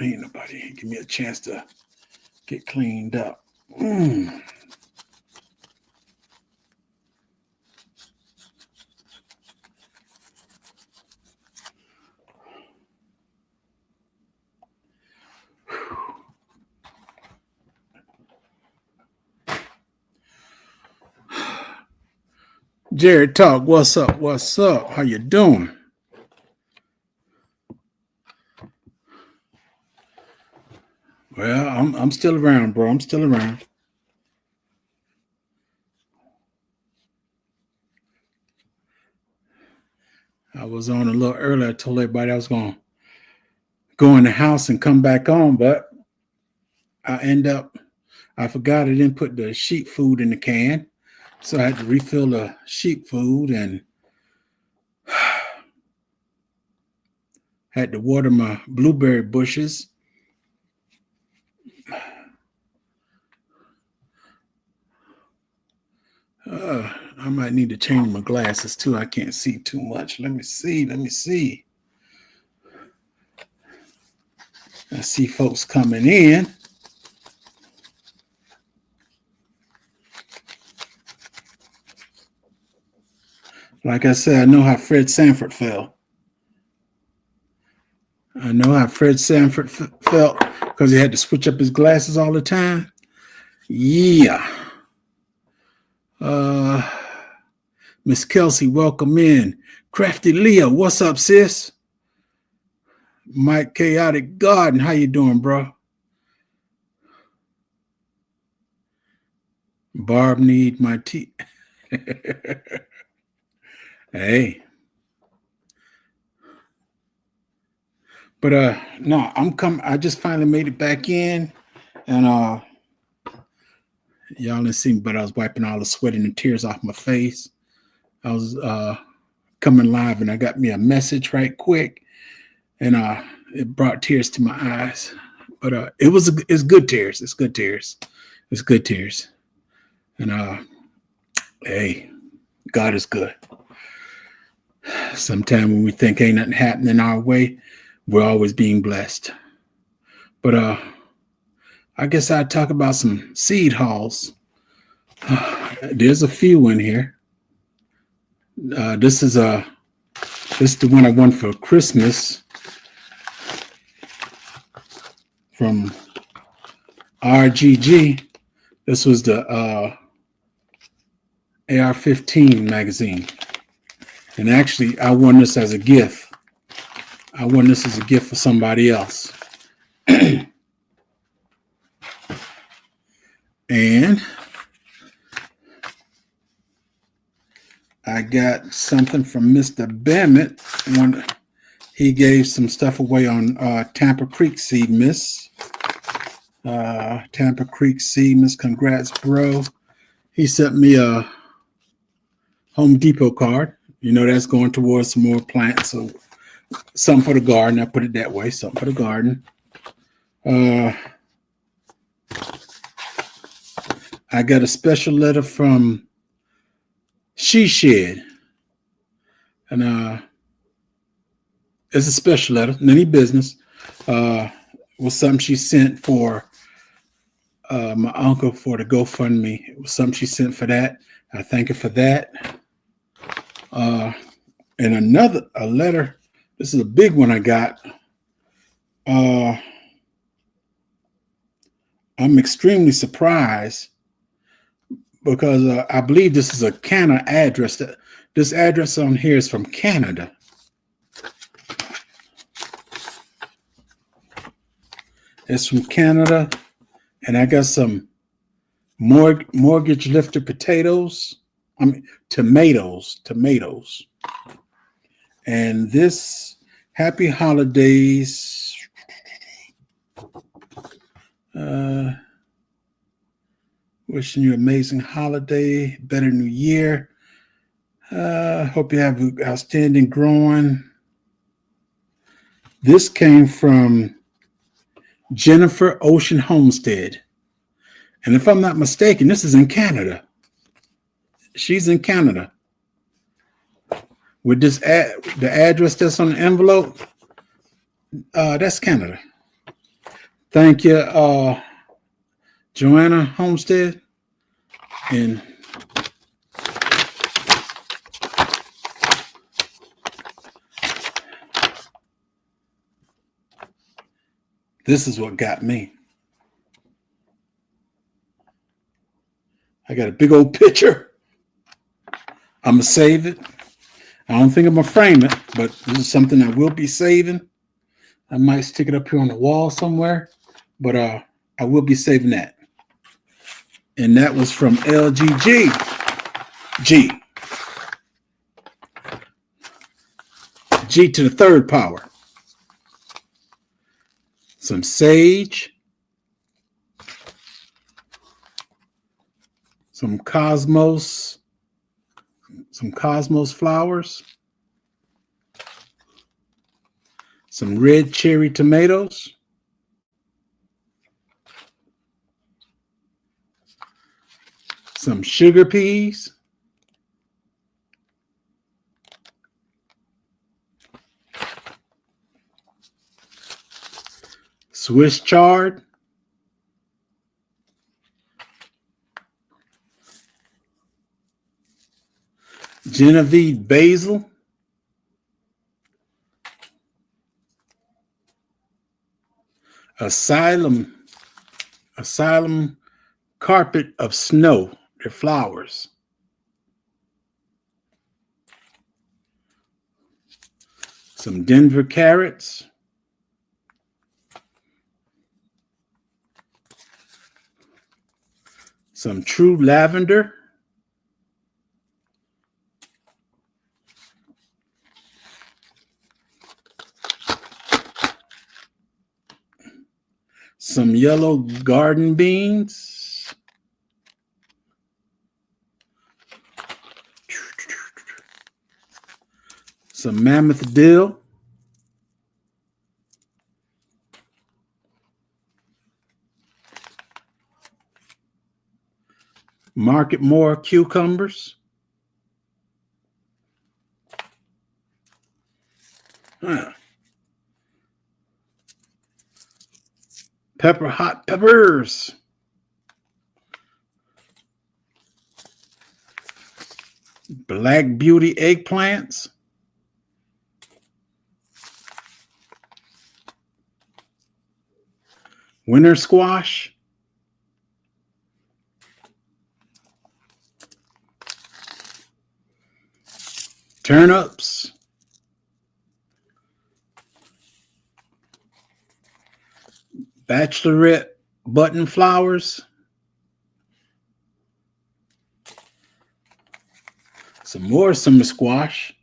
Ain't nobody give me a chance to get cleaned up. Jared Talk, what's up? What's up? How you doing? Well, I'm still around, bro. I'm still around. I was on a little earlier. I told everybody I was going to go in the house and come back on, but I forgot I didn't put the sheep food in the can. So I had to refill the sheep food and had to water my blueberry bushes. I might need to change my glasses too. I can't see too much. Let me see. I see folks coming in. Like I said, I know how Fred Sanford felt. Felt because he had to switch up his glasses all the time. Yeah. Miss Kelsey, welcome in. Crafty Leah, what's up, sis? Mike Chaotic Garden, how you doing, bro? Barb need my tea. Hey. But no, I'm coming. I just finally made it back in, and y'all didn't see me, but I was wiping all the sweat and the tears off my face. I was coming live, and I got me a message right quick, and it brought tears to my eyes. But it's good tears. It's good tears. It's good tears. And hey, God is good. Sometimes when we think ain't nothing happening our way, we're always being blessed. But I guess I'd talk about some seed hauls. There's a few in here. This is the one I won for Christmas from RGG. This was the AR-15 magazine. And actually, I won this as a gift. I won this as a gift for somebody else. And I got something from Mr. Bennett when he gave some stuff away on Tampa Creek Seed Miss. Tampa Creek Seed Miss, congrats, bro. He sent me a Home Depot card. You know, that's going towards some more plants. So something for the garden. I put it that way. Something for the garden. I got a special letter from She Shed. And it's a special letter, any business. Was something she sent for my uncle for the GoFundMe. It was something she sent for that. I thank her for that. And a letter. This is a big one I got. I'm extremely surprised because I believe this is a Canada address. This address on here is from Canada. It's from Canada, and I got some mortgage lifter tomatoes. And this happy holidays. Wishing you an amazing holiday, better new year. Hope you have outstanding growing. This came from Jennifer Ocean Homestead. And if I'm not mistaken, this is in Canada. She's in Canada. With the address that's on the envelope, that's Canada. Thank you, Joanna Homestead. And this is what got me. I got a big old picture. I'm going to save it. I don't think I'm going to frame it, but this is something I will be saving. I might stick it up here on the wall somewhere, but I will be saving that. And that was from LGG. G to the third power. Some sage. Some cosmos flowers. Some red cherry tomatoes. Some sugar peas. Swiss chard. Genevieve basil. Asylum carpet of snow. They're flowers. Some Denver carrots. Some true lavender. Some yellow garden beans. Some mammoth dill. Market More cucumbers. Hot peppers. Black Beauty eggplants. Winter squash. Turnips. Bachelorette button flowers. Some more summer squash.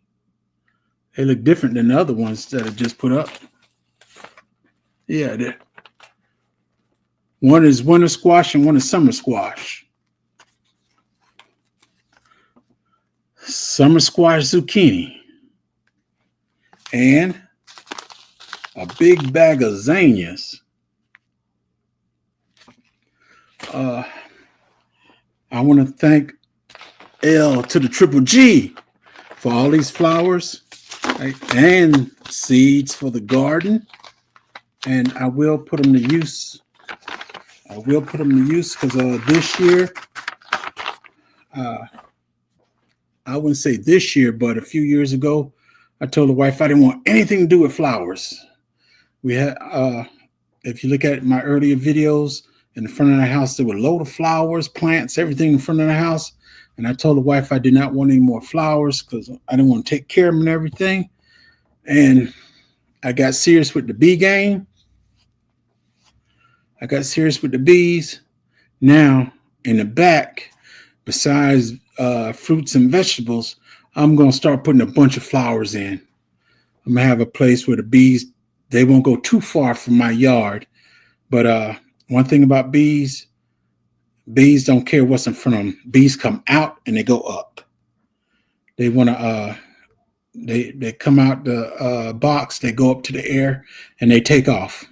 They look different than the other ones that I just put up. Yeah, one is winter squash and one is summer squash. Summer squash zucchini. And a big bag of zinnias. I want to thank L to the triple G for all these flowers, right, and seeds for the garden. And I will put them to use. Because this year, I wouldn't say this year, but a few years ago, I told the wife I didn't want anything to do with flowers. We had, if you look at my earlier videos, in the front of the house, there were a load of flowers, plants, everything in front of the house. And I told the wife I did not want any more flowers because I didn't want to take care of them and everything. And I got serious with the bee game. I got serious with the bees. Now, in the back, besides fruits and vegetables, I'm going to start putting a bunch of flowers in. I'm going to have a place where the bees, they won't go too far from my yard. But one thing about bees don't care what's in front of them. Bees come out and they go up. They want to, they come out the box, they go up to the air, and they take off.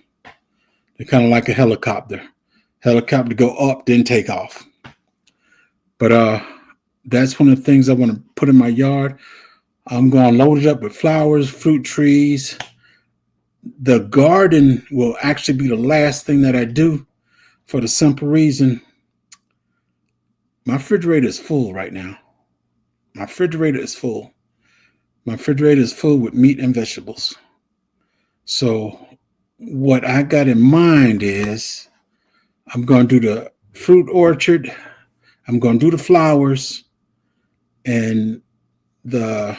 They're kind of like a helicopter. Helicopter go up, then take off. But that's one of the things I want to put in my yard. I'm going to load it up with flowers, fruit trees, The garden will actually be the last thing that I do, for the simple reason my refrigerator is full right now. My refrigerator is full. My refrigerator is full with meat and vegetables. So what I got in mind is I'm going to do the fruit orchard. I'm going to do the flowers, and the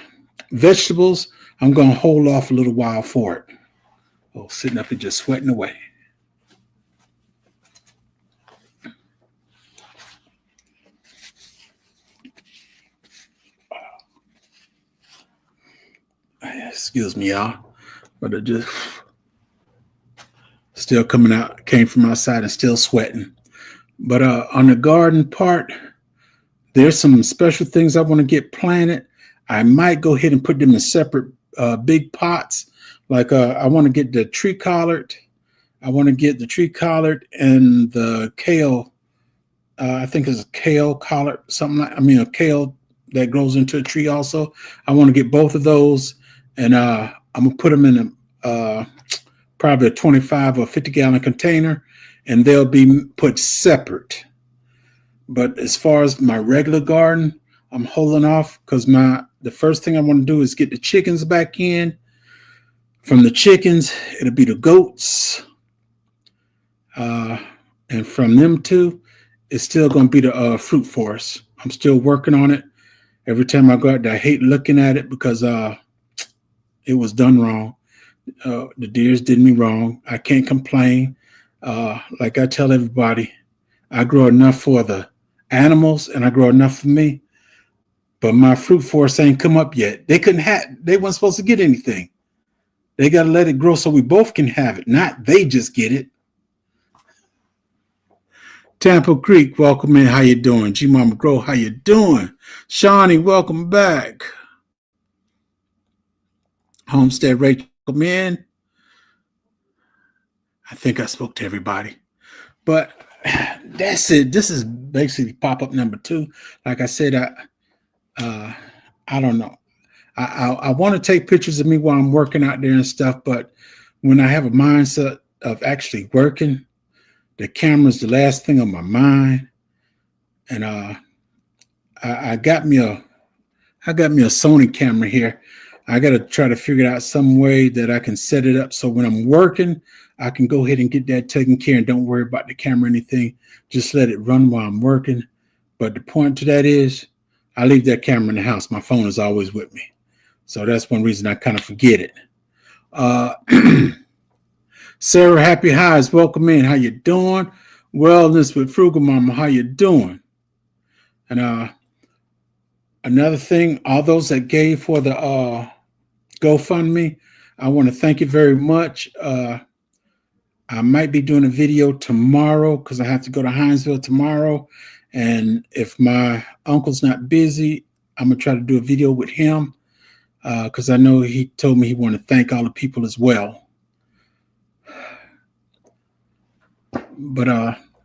vegetables, I'm going to hold off a little while for it. Oh, sitting up here just sweating away. Excuse me, y'all, but it just still coming out, came from outside and still sweating. But on the garden part, there's some special things I want to get planted. I might go ahead and put them in separate big pots. Like I want to get the tree collard. I want to get the tree collard and the kale. I think it's a kale collard, something like, a kale that grows into a tree also. I want to get both of those, and I'm going to put them in probably a 25 or 50 gallon container, and they'll be put separate. But as far as my regular garden, I'm holding off because the first thing I want to do is get the chickens back in. From the chickens, it'll be the goats. And from them two, it's still going to be the fruit forest. I'm still working on it. Every time I go out there, I hate looking at it because it was done wrong. The deers did me wrong. I can't complain. Like I tell everybody, I grow enough for the animals and I grow enough for me. But my fruit forest ain't come up yet. They weren't supposed to get anything. They got to let it grow so we both can have it, not they just get it. Tampa Creek, welcome in. How you doing? G Mama Grow, how you doing? Shawnee, welcome back. Homestead Rachel, welcome in. I think I spoke to everybody. But that's it. This is basically pop-up number 2. Like I said, I don't know. I want to take pictures of me while I'm working out there and stuff, but when I have a mindset of actually working, the camera's the last thing on my mind. And I got me a Sony camera here. I got to try to figure out some way that I can set it up so when I'm working, I can go ahead and get that taken care and don't worry about the camera or anything. Just let it run while I'm working. But the point to that is I leave that camera in the house. My phone is always with me. So that's one reason I kind of forget it. Sarah Happy Highs, welcome in. How you doing? Wellness with Frugal Mama, how you doing? And another thing, all those that gave for the GoFundMe, I want to thank you very much. I might be doing a video tomorrow because I have to go to Hinesville tomorrow. And if my uncle's not busy, I'm going to try to do a video with him because I know he told me he wanted to thank all the people as well. But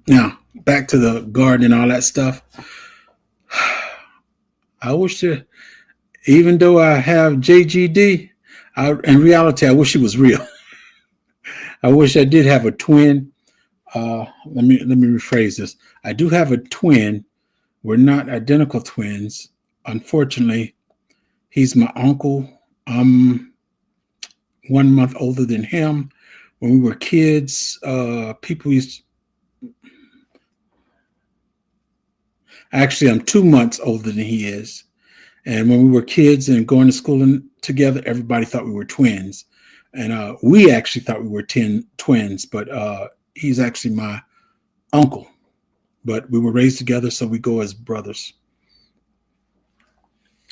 now back to the garden and all that stuff. I wish even though I have JGD, in reality, I wish it was real. I wish I did have a twin. Let me rephrase this. I do have a twin. We're not identical twins. Unfortunately, he's my uncle. I'm 1 month older than him. When we were kids, people used to, actually, I'm 2 months older than he is. And when we were kids and going to school together, everybody thought we were twins. And we actually thought we were twins, but he's actually my uncle. But we were raised together, so we go as brothers.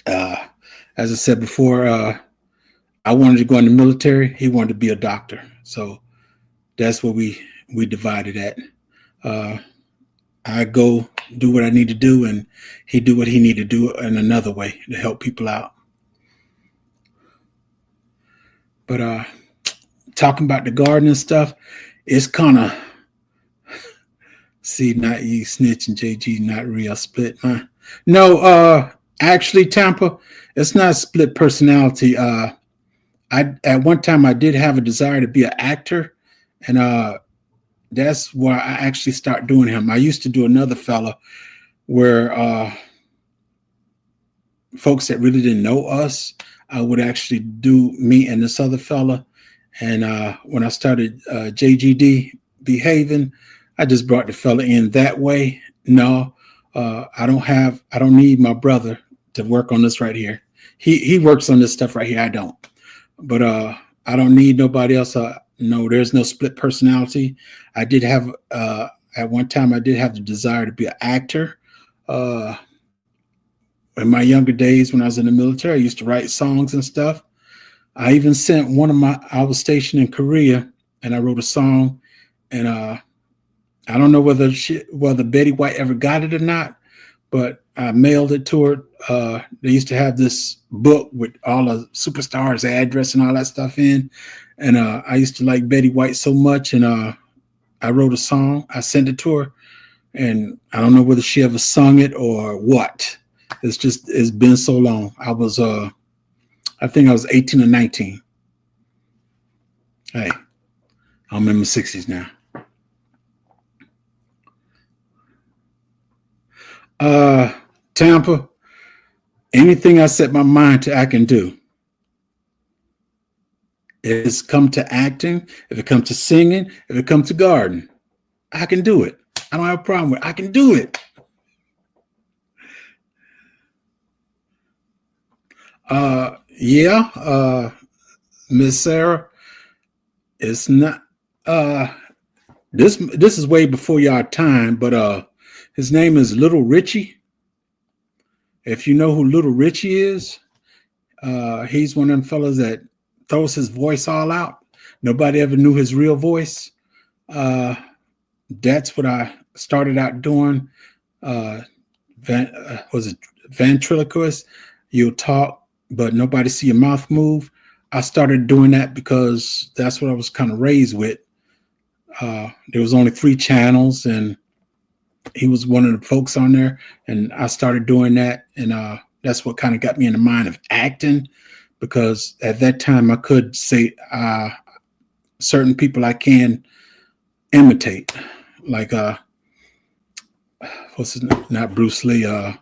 As I said before, I wanted to go in the military. He wanted to be a doctor. So that's what we divided at. I go do what I need to do, and he do what he need to do in another way to help people out. But talking about the garden and stuff, it's kind of, see, not you snitching, JG, not real split, huh? No, actually, Tampa, it's not split personality. I at one time I did have a desire to be an actor, and that's why I actually start doing him. I used to do another fella where folks that really didn't know us, I would actually do me and this other fella. And when I started JGD Behaving, I just brought the fella in that way. No, I don't need my brother to work on this right here. He works on this stuff right here. I don't. But I don't need nobody else. No, there's no split personality. I did have at one time I did have the desire to be an actor. In my younger days when I was in the military, I used to write songs and stuff. I even sent I was stationed in Korea, and I wrote a song, and I don't know whether Betty White ever got it or not, but I mailed it to her. They used to have this book with all the superstars' address and all that stuff in, and I used to like Betty White so much, and I wrote a song. I sent it to her, and I don't know whether she ever sung it or what. It's been so long. I think I was 18 or 19. Hey, I'm in my 60s now. Tampa, anything I set my mind to, I can do. If it's come to acting, if it comes to singing, if it comes to gardening, I can do it. I don't have a problem with it. I can do it. Miss Sarah, it's not this is way before your time, but his name is Little Richie. If you know who Little Richie is, he's one of them fellas that throws his voice all out. Nobody ever knew his real voice. That's what I started out doing. Was it ventriloquist? You'll talk, but nobody see your mouth move. I started doing that because that's what I was kind of raised with. There was only 3 channels, and he was one of the folks on there, and I started doing that, and that's what kind of got me in the mind of acting, because at that time I could say certain people I can imitate, like what's his name? Not Bruce Lee, the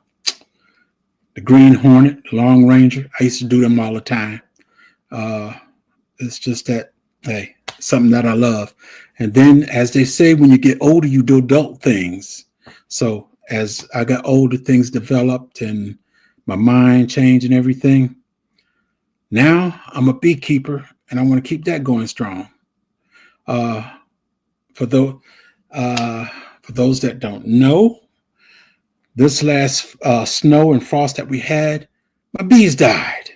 Green Hornet, the Long Ranger. I used to do them all the time. It's just that, hey, something that I love. And then, as they say, when you get older, you do adult things. So as I got older, things developed and my mind changed and everything. Now I'm a beekeeper, and I want to keep that going strong. For those that don't know, this last snow and frost that we had, my bees died.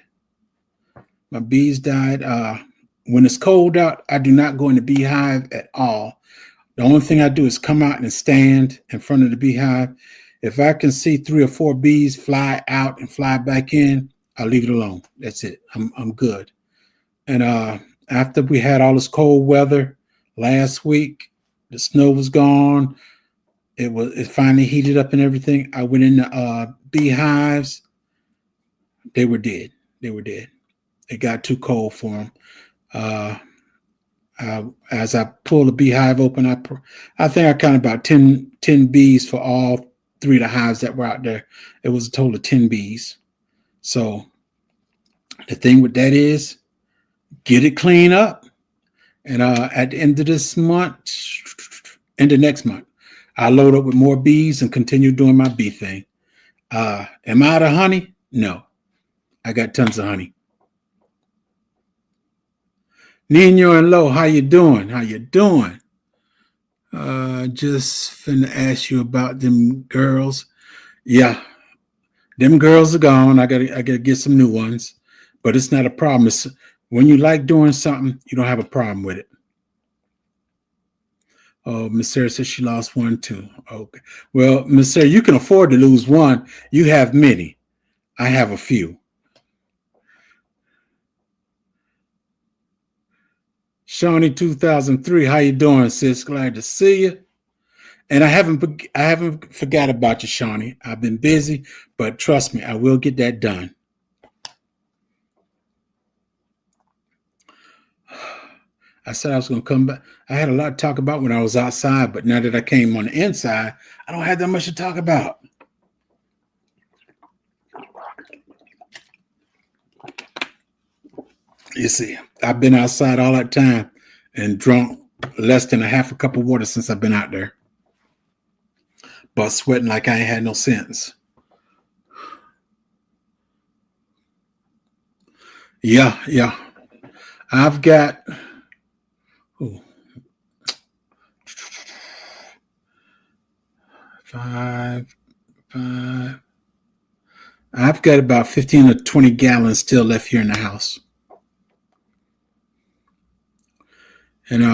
When it's cold out, I do not go in the beehive at all. The only thing I do is come out and stand in front of the beehive. If I can see 3 or 4 bees fly out and fly back in, I'll leave it alone. That's it. I'm good. And after we had all this cold weather last week, the snow was gone. It finally heated up and everything. I went in the beehives. They were dead. It got too cold for them. As I pulled the beehive open, I think I counted about 10 bees for all 3 of the hives that were out there. It was a total of 10 bees. So the thing with that is, get it clean up. And at the end of this month, into next month, I load up with more bees and continue doing my bee thing. Am I out of honey? No. I got tons of honey. Nino and Lo, how you doing? Just finna ask you about them girls. Yeah, them girls are gone. I gotta get some new ones, but it's not a problem. It's when you like doing something, you don't have a problem with it. Oh, Miss Sarah says she lost 1 too. Okay. Well, Miss Sarah, you can afford to lose 1. You have many. I have a few. Shawnee 2003, how you doing, sis? Glad to see you. And I haven't forgot about you, Shawnee. I've been busy, but trust me, I will get that done. I said I was going to come back. I had a lot to talk about when I was outside, but now that I came on the inside, I don't have that much to talk about. You see, I've been outside all that time and drunk less than a half a cup of water since I've been out there, but sweating like I ain't had no sense. Yeah. I've got ooh, 5. I've got about 15 or 20 gallons still left here in the house. And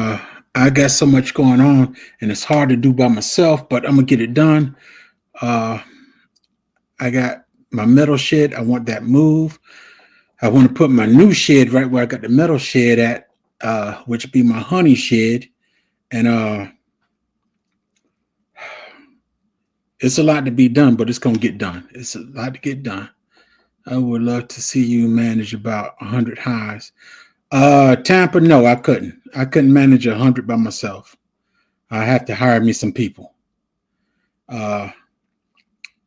I got so much going on, and it's hard to do by myself, but I'm gonna get it done. Uh, I got my metal shed. I want that moved. I want to put my new shed right where I got the metal shed at, which would be my honey shed. And it's a lot to be done, but it's gonna get done. It's a lot to get done. I would love to see you manage about 100 hives. Tampa, no, I couldn't. I couldn't manage 100 by myself. I have to hire me some people.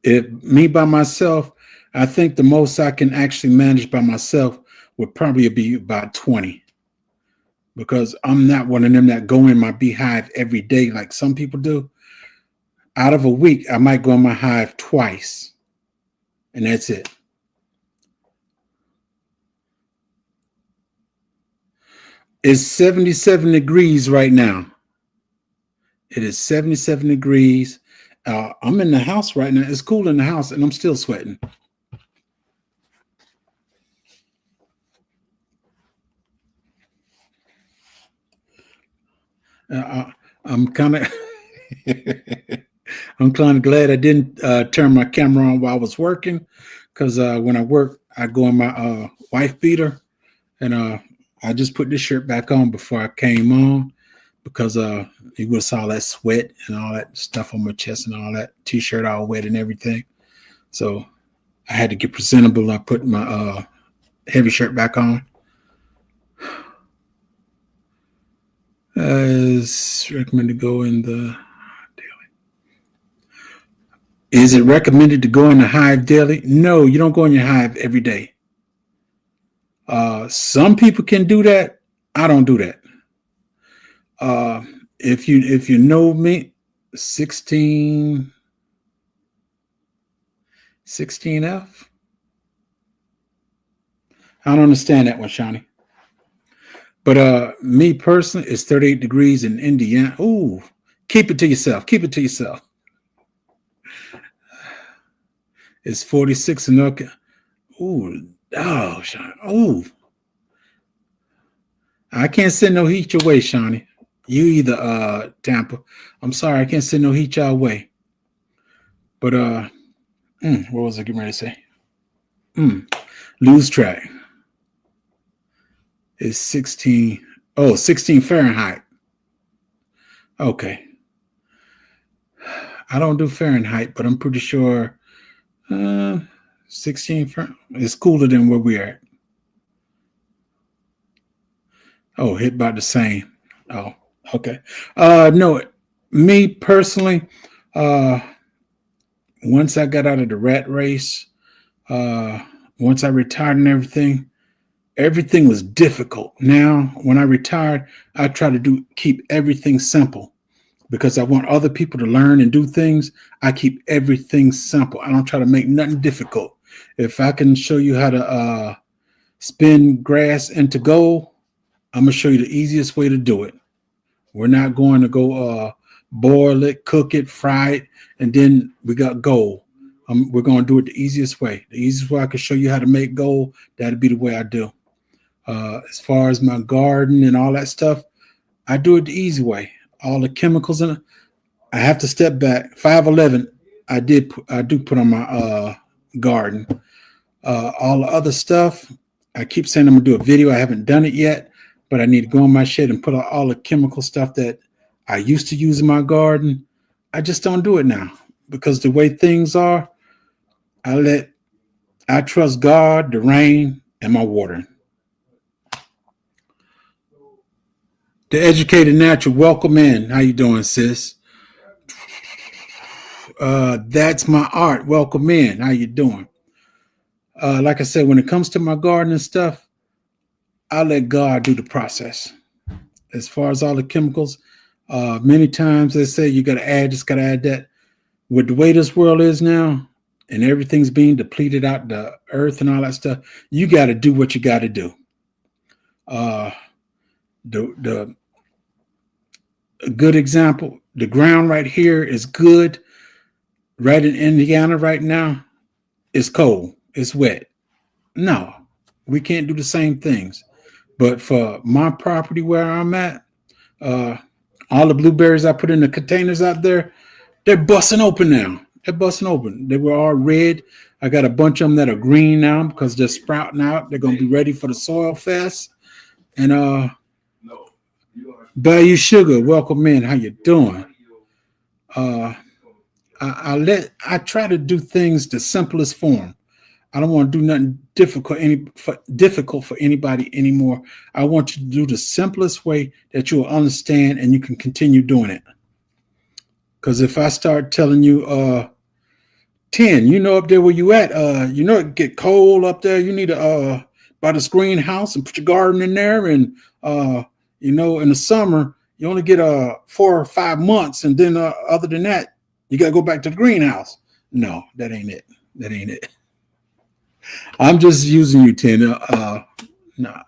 If me by myself, I think the most I can actually manage by myself would probably be about 20, because I'm not one of them that go in my beehive every day like some people do. Out of a week, I might go in my hive twice, and that's it. It's 77 degrees right now. It is 77 degrees. I'm in the house right now. It's cool in the house, and I'm still sweating. I'm kind of I'm kind of glad I didn't turn my camera on while I was working, because when I work, I go in my wife beater, and I just put this shirt back on before I came on, because you would have saw that sweat and all that stuff on my chest and all that t-shirt all wet and everything. So I had to get presentable. I put my heavy shirt back on. It's recommended to go in the daily. Is it recommended to go in the hive daily? No, you don't go in your hive every day. Some people can do that. I don't do that. If you know me, 16F. I don't understand that one, Shawnee. But me personally, it's 38 degrees in Indiana. Ooh, keep it to yourself. Keep it to yourself. It's 46 in North. Ooh, oh, Shawnee. Ooh. I can't send no heat your way, Shawnee. You either, Tampa. I'm sorry, I can't send no heat your way. But what was I getting ready to say? Lose track. It's 16. Oh, 16 Fahrenheit. Okay. I don't do Fahrenheit, but I'm pretty sure 16 Fahrenheit is cooler than where we're at. Oh, hit about the same. Oh, okay. No, me personally, once I got out of the rat race, once I retired and everything was difficult. Now, when I retired, I try to keep everything simple, because I want other people to learn and do things. I keep everything simple. I don't try to make nothing difficult. If I can show you how to spin grass into gold, I'm gonna show you the easiest way to do it. We're not going to go boil it, cook it, fry it, and then we got gold. We're going to do it the easiest way. The easiest way I can show you how to make gold, that'd be the way I do. As far as my garden and all that stuff, I do it the easy way. All the chemicals in it, I have to step back. 511, I do put on my garden. All the other stuff, I keep saying I'm gonna do a video. I haven't done it yet, but I need to go in my shed and put out all the chemical stuff that I used to use in my garden. I just don't do it now, because the way things are, I trust God, the rain, and my watering. The Educated Natural, welcome in. How you doing, sis? That's my art. Welcome in. How you doing? Like I said, when it comes to my garden and stuff, I let God do the process. As far as all the chemicals, many times they say you got to add this, got to add that. With the way this world is now, and everything's being depleted out the earth and all that stuff, you got to do what you got to do. The a good example, the ground right here is good. Right in Indiana right now, it's cold, it's wet. No, we can't do the same things. But for my property where I'm at, uh, all the blueberries I put in the containers out there, they're busting open now. They're busting open. They were all red. I got a bunch of them that are green now because they're sprouting out. They're gonna be ready for the soil fest. And Bayou Sugar, welcome in. How you doing? Uh, I try to do things the simplest form. I don't want to do nothing difficult for anybody anymore. I want you to do the simplest way that you'll understand and you can continue doing it. Because if I start telling you 10, you know up there where you at, you know it get cold up there. You need to buy this greenhouse and put your garden in there. And you know, in the summer, you only get 4 or 5 months, and then other than that, you got to go back to the greenhouse. No, that ain't it. That ain't it. I'm just using you, 10. No,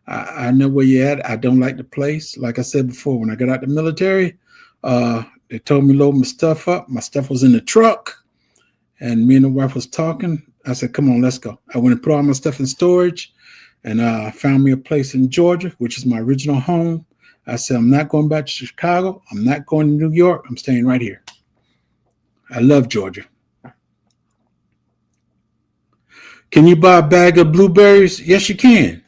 I know where you're at. I don't like the place. Like I said before, when I got out the military, they told me to load my stuff up. My stuff was in the truck, and me and the wife was talking. I said, come on, let's go. I went and put all my stuff in storage, and found me a place in Georgia, which is my original home. I said, I'm not going back to Chicago. I'm not going to New York. I'm staying right here. I love Georgia. Can you buy a bag of blueberries? Yes, you can.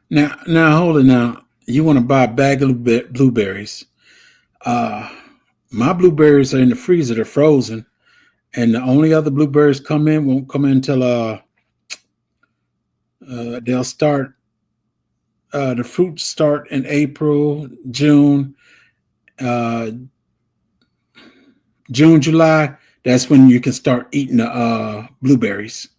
Now, hold it now. You want to buy a bag of blueberries. My blueberries are in the freezer. They're frozen. And the only other blueberries won't come in until they'll start. The fruits start in April, June, July. That's when you can start eating the blueberries.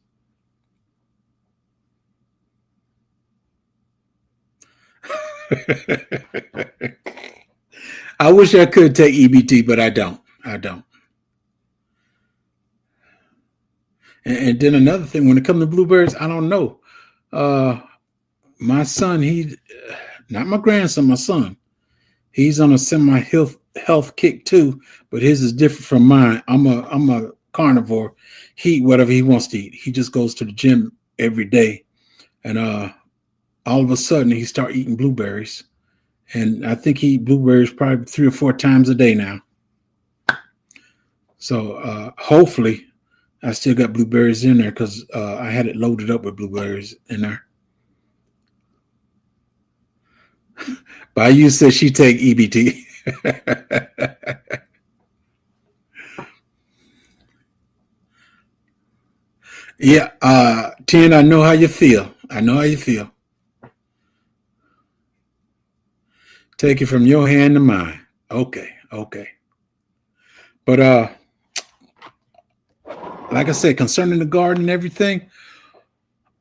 I wish I could take EBT, but I don't. And then another thing, when it comes to blueberries, I don't know. My son, not my grandson, my son, he's on a semi-health kick too, but his is different from mine. I'm a carnivore. He eat whatever he wants to eat. He just goes to the gym every day, and all of a sudden he start eating blueberries, and I think he eat blueberries probably 3 or 4 times a day now. So hopefully I still got blueberries in there because I had it loaded up with blueberries in there. Bayou says she take EBT. Yeah, 10, I know how you feel. Take it from your hand to mine. Okay. But like I said, concerning the garden and everything,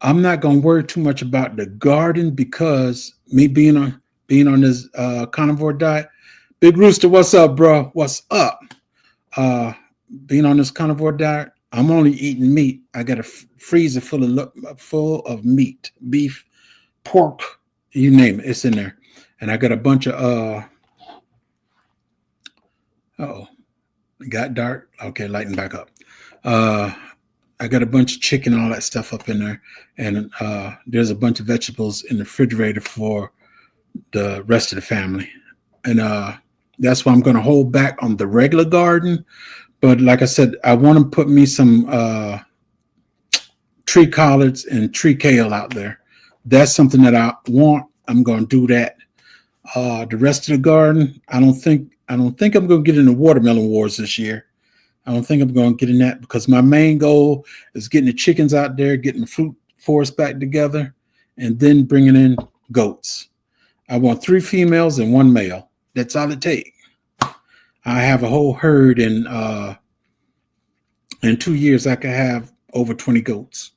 I'm not gonna worry too much about the garden because me being on this carnivore diet. Big Rooster, what's up, bro? What's up? Being on this carnivore diet, I'm only eating meat. I got a freezer full of meat, beef, pork, you name it, it's in there. And I got a bunch of it got dark. Okay, lighten back up. I got a bunch of chicken, all that stuff up in there, and there's a bunch of vegetables in the refrigerator for the rest of the family. And that's why I'm going to hold back on the regular garden. But like I said, I want to put me some tree collards and tree kale out there. That's something that I want. I'm going to do that. The rest of the garden, I don't think I'm going to get in the watermelon wars this year. I don't think I'm going to get in that because my main goal is getting the chickens out there, getting the fruit forest back together, and then bringing in goats. I want 3 females and 1 male. That's all it takes. I have a whole herd in 2 years. I could have over 20 goats.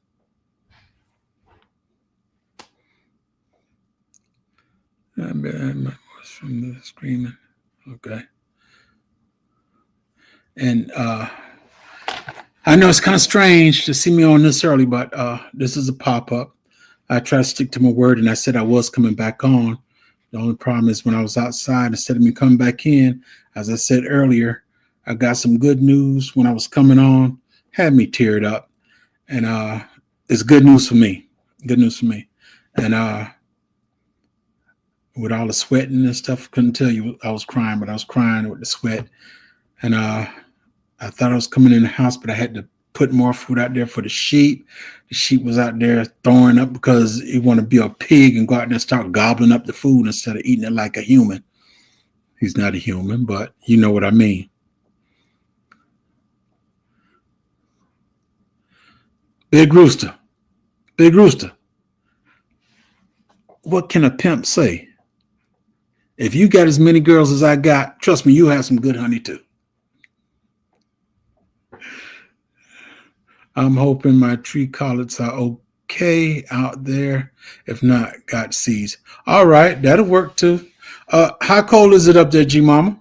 From the screaming. Okay. And I know it's kind of strange to see me on this early, but this is a pop-up. I try to stick to my word, and I said I was coming back on. The only problem is when I was outside, instead of me coming back in, as I said earlier, I got some good news when I was coming on, had me teared up. And it's good news for me. Good news for me. And with all the sweating and stuff, couldn't tell you I was crying, but I was crying with the sweat. And I thought I was coming in the house, but I had to put more food out there for the sheep. The sheep was out there throwing up because he want to be a pig and go out there and start gobbling up the food instead of eating it like a human. He's not a human, but you know what I mean. Big Rooster. Big Rooster. What can a pimp say? If you got as many girls as I got, trust me, you have some good honey too. I'm hoping my tree collets are okay out there. If not, got seeds. All right, that'll work too. How cold is it up there, G Mama?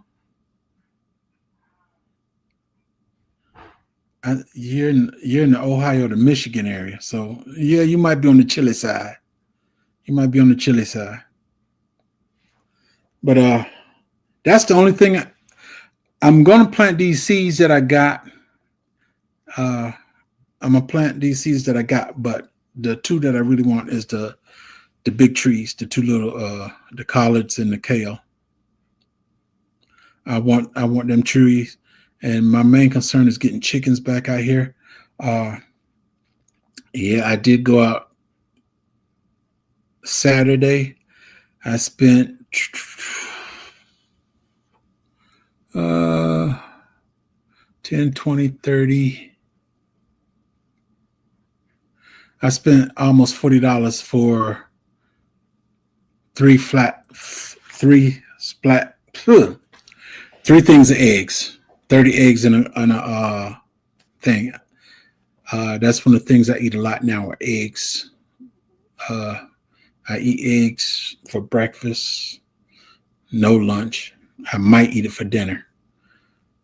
You're in the Ohio to Michigan area, so yeah, you might be on the chilly side. You might be on the chilly side. But that's the only thing. I'm gonna plant these seeds that I got. I'm gonna plant these seeds that I got, but the 2 that I really want is the big trees, the 2 little the collards and the kale. I want them trees, and my main concern is getting chickens back out here. Yeah, I did go out Saturday. I spent 10, 20, 30. I spent almost $40 for 3 things of eggs, 30 eggs in a thing. That's one of the things I eat a lot now are eggs. I eat eggs for breakfast, no lunch. I might eat it for dinner.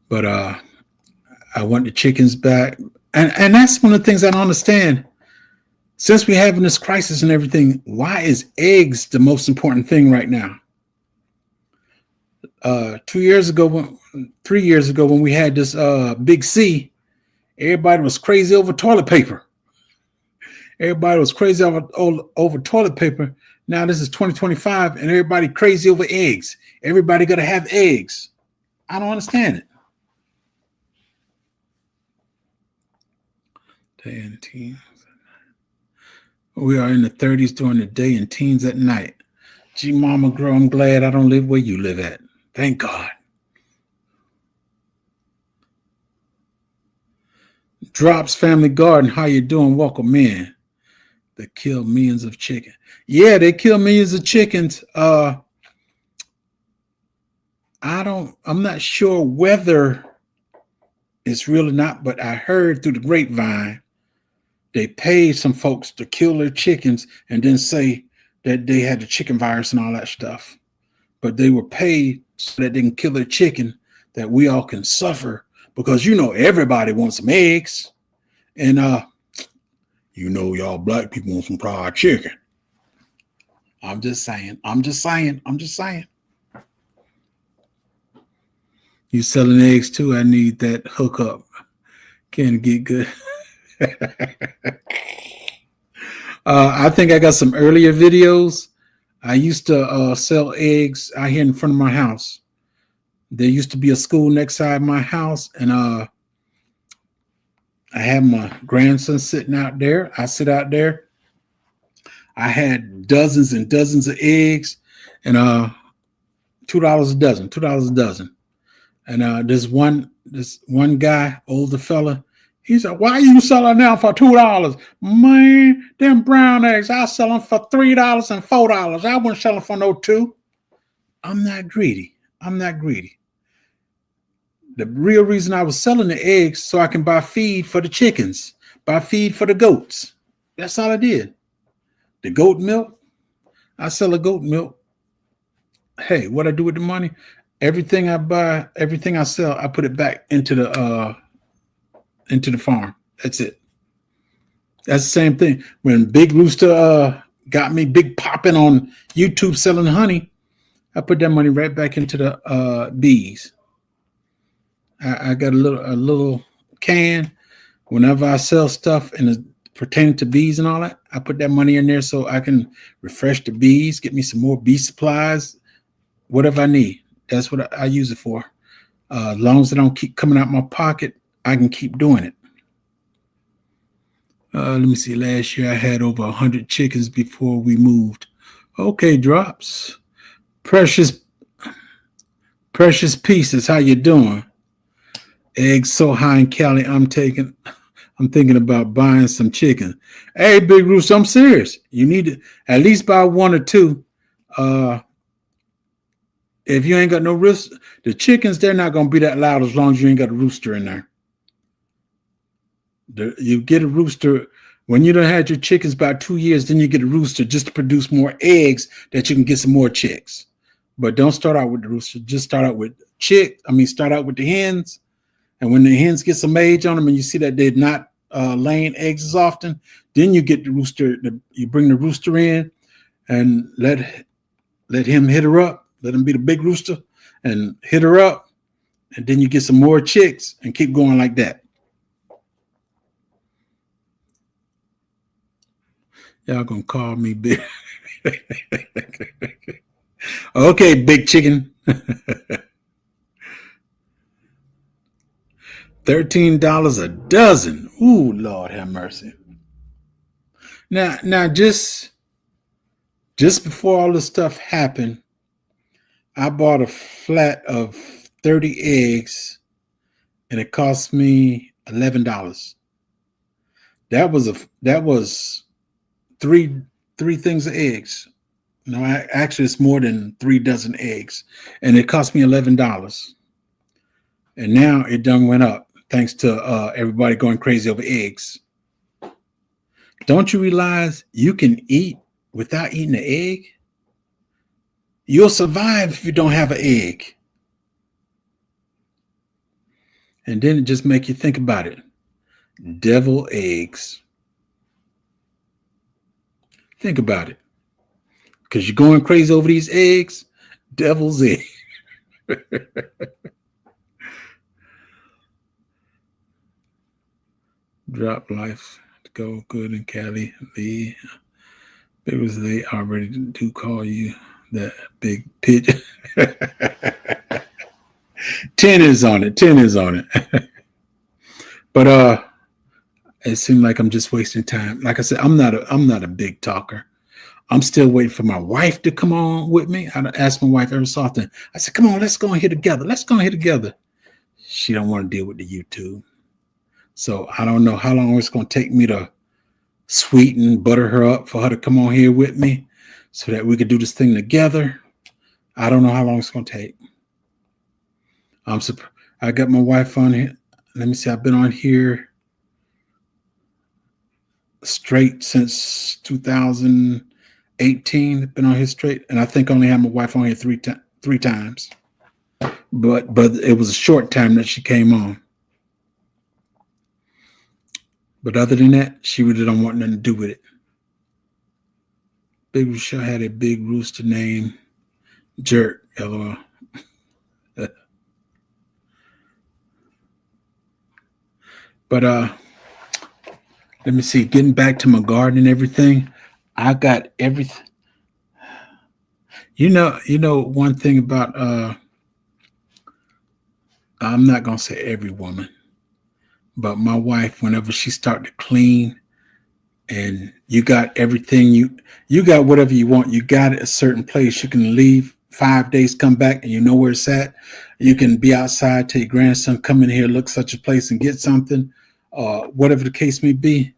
But I want the chickens back. And that's one of the things I don't understand. Since we're having this crisis and everything, why is eggs the most important thing right now? 3 years ago, when we had this big C, everybody was crazy over toilet paper. Everybody was crazy over toilet paper. Now this is 2025, and everybody crazy over eggs. Everybody got to have eggs. I don't understand it. Day and teens. We are in the 30s during the day and teens at night. Gee, Mama girl, I'm glad I don't live where you live at. Thank God. Drops Family Garden, how you doing? Welcome in. They kill millions of chickens. Yeah, they kill millions of chickens. I'm not sure whether it's real or not, but I heard through the grapevine they paid some folks to kill their chickens and then say that they had the chicken virus and all that stuff. But they were paid so that they can kill their chicken, that we all can suffer, because everybody wants some eggs. And y'all black people want some fried chicken. I'm just saying. You selling eggs too? I need that hookup. Can get good. I think I got some earlier videos. I used to sell eggs out here in front of my house. There used to be a school next side my house, and I had my grandson sitting out there. I sit out there. I had dozens and dozens of eggs, and $2 a dozen. And this one guy, older fella, He said, why are you selling them for $2? Man, them brown eggs, I sell them for $3 and $4. I wouldn't sell them for no $2. I'm not greedy. I'm not greedy. The real reason I was selling the eggs so I can buy feed for the chickens, buy feed for the goats. That's all I did. The goat milk, I sell a goat milk. Hey, what I do with the money? Everything I buy, everything I sell, I put it back into the farm. That's it. That's the same thing. When Big Rooster got me big popping on YouTube selling honey, I put that money right back into the bees. I got a little can. Whenever I sell stuff and pertaining to bees and all that, I put that money in there so I can refresh the bees, get me some more bee supplies, whatever I need. That's what I use it for. As long as I don't keep coming out my pocket, I can keep doing it. Let me see. Last year I had over 100 chickens before we moved. Okay, Drops. Precious Pieces. How you doing? Eggs so high in calorie, I'm thinking about buying some chicken. Hey, Big Rooster, I'm serious. You need to at least buy 1 or 2. If you ain't got no rooster, the chickens, they're not going to be that loud as long as you ain't got a rooster in there. You get a rooster when you done had your chickens about 2 years, then you get a rooster just to produce more eggs that you can get some more chicks. But don't start out with the rooster. Just start out with start out with the hens. And when the hens get some age on them and you see that they're not laying eggs as often, then you get the rooster. You bring the rooster in and let him hit her up. Let him be the big rooster and hit her up. And then you get some more chicks and keep going like that. Y'all gonna call me big. Okay, big chicken. $13 a dozen. Ooh, Lord have mercy. Now, just before all this stuff happened, I bought a flat of 30 eggs, and it cost me $11. That was three things of eggs. No, actually, it's more than 3 dozen eggs, and it cost me $11. And now it done went up thanks to everybody going crazy over eggs. Don't you realize you can eat without eating an egg? You'll survive if you don't have an egg. And then it just make you think about it. Devil eggs. Think about it. Because you're going crazy over these eggs, devil's egg. Drop life to go good in Cali. Lee. Because they already do call you that big pigeon. 10 is on it. 10 is on it. But it seemed like I'm just wasting time. Like I said, I'm not a big talker. I'm still waiting for my wife to come on with me. I asked my wife every so often. I said, come on, let's go in here together. Let's go in here together. She don't want to deal with the YouTube. So I don't know how long it's going to take me to sweeten, butter her up for her to come on here with me so that we could do this thing together. I don't know how long it's going to take. I got my wife on here. Let me see. I've been on here straight since 2018. Been on here straight, and I think I only had my wife on here three times. But it was a short time that she came on. But other than that, she really don't want nothing to do with it. Big Rooster had a big rooster named Jerk. LOL. But let me see. Getting back to my garden and everything, I got everything. You know one thing about I'm not gonna say every woman, but my wife, whenever she started to clean, and you got everything, you got whatever you want, you got it a certain place. You can leave 5 days, come back, and you know where it's at. You can be outside, tell your grandson, come in here, look such a place and get something. whatever the case may be.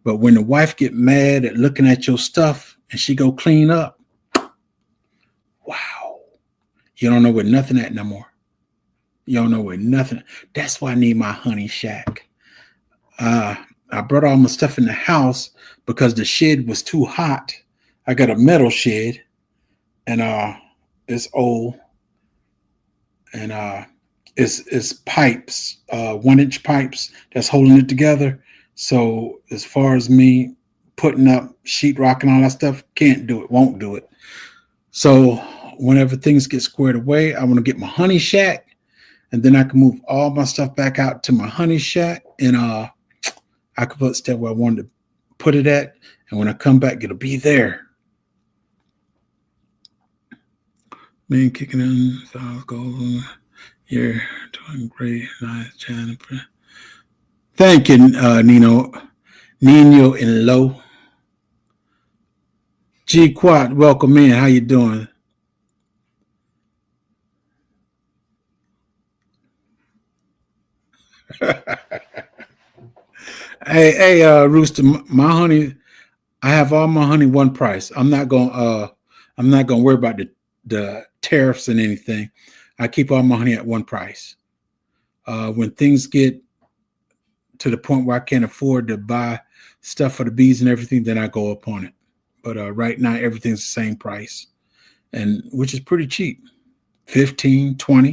But when the wife get mad at looking at your stuff and she go clean up, wow, you don't know where nothing at no more. You don't know where nothing. That's why I need my honey shack. I brought all my stuff in the house because the shed was too hot. I got a metal shed, and it's old, and it's pipes, 1-inch pipes that's holding it together. So as far as me putting up sheetrock and all that stuff, can't do it, won't do it. So whenever things get squared away, I want to get my honey shack, and then I can move all my stuff back out to my honey shack, and I could put stuff where I wanted to put it at, and when I come back, it'll be there. Man, kicking in, South Golden. You're doing great, nice, Jennifer. Thank you, Nino and Low. G Quad, welcome in. How you doing? Hey, Rooster, my honey, I have all my honey one price. I'm not gonna worry about the tariffs and anything. I keep all my honey at one price. When things get to the point where I can't afford to buy stuff for the bees and everything, then I go up on it. But right now, everything's the same price, and which is pretty cheap. 15, 20,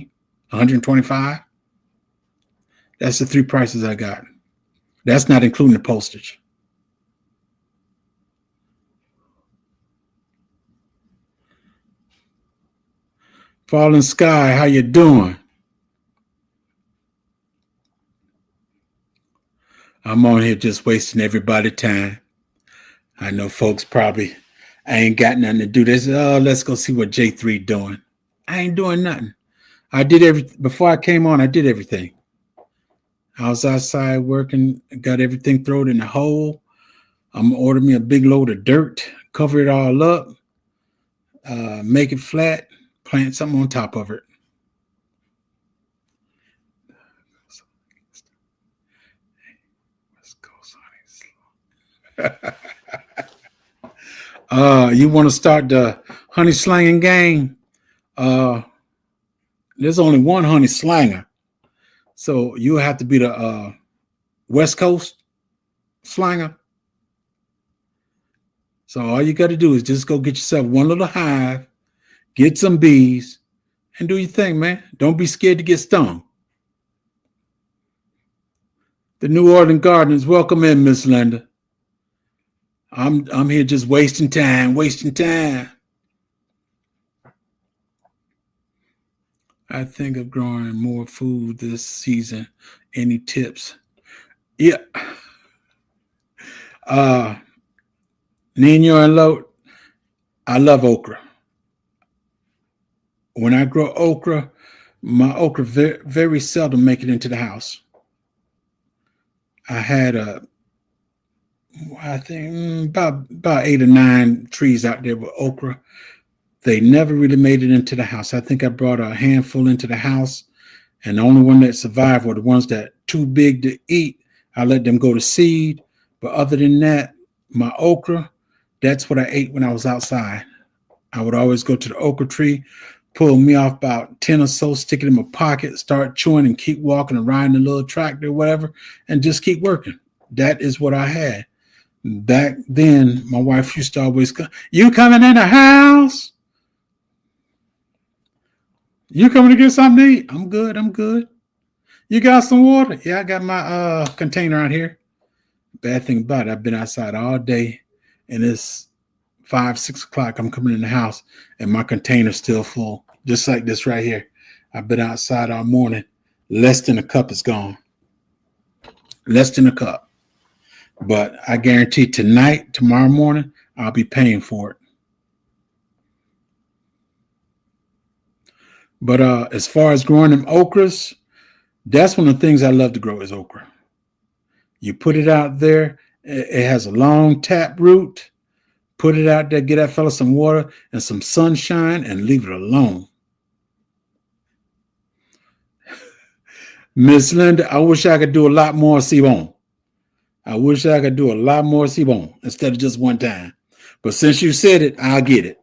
125. That's the three prices I got. That's not including the postage. Fallen Sky, how you doing? I'm on here just wasting everybody's time. I know folks probably, I ain't got nothing to do. This. Oh, let's go see what J3 doing. I ain't doing nothing. I did everything before I came on. I did everything. I was outside working, got everything thrown in the hole. I'm gonna order me a big load of dirt, cover it all up, make it flat, plant something on top of it. You want to start the honey slanging game? There's only one honey slanger, so you have to be the West Coast slanger. So all you got to do is just go get yourself one little hive, get some bees, and do your thing, man. Don't be scared to get stung. The New Orleans Gardeners, welcome in, Miss Linda. I'm here just wasting time. I think of growing more food this season. Any tips? Yeah. Nino and Load, I love okra. When I grow okra, my okra very, very seldom make it into the house. I had I think about 8 or 9 trees out there with okra. They never really made it into the house. I think I brought a handful into the house, and the only one that survived were the ones that too big to eat. I let them go to seed. But other than that, my okra, that's what I ate when I was outside. I would always go to the okra tree, pull me off about 10 or so, stick it in my pocket, start chewing and keep walking and riding a little tractor or whatever, and just keep working. That is what I had. Back then, my wife used to always go, "You coming in the house? You coming to get something to eat?" I'm good. You got some water? Yeah, I got my container out here. Bad thing about it, I've been outside all day, and it's 5, 6 o'clock. I'm coming in the house, and my container's still full, just like this right here. I've been outside all morning. Less than a cup is gone. Less than a cup. But I guarantee tonight, tomorrow morning, I'll be paying for it. But as far as growing them okras, that's one of the things I love to grow is okra. You put it out there. It has a long tap root. Put it out there, get that fella some water and some sunshine, and leave it alone. Miss Linda, I wish I could do a lot more, Simon. I wish I could do a lot more Sibon instead of just one time. But since you said it, I'll get it.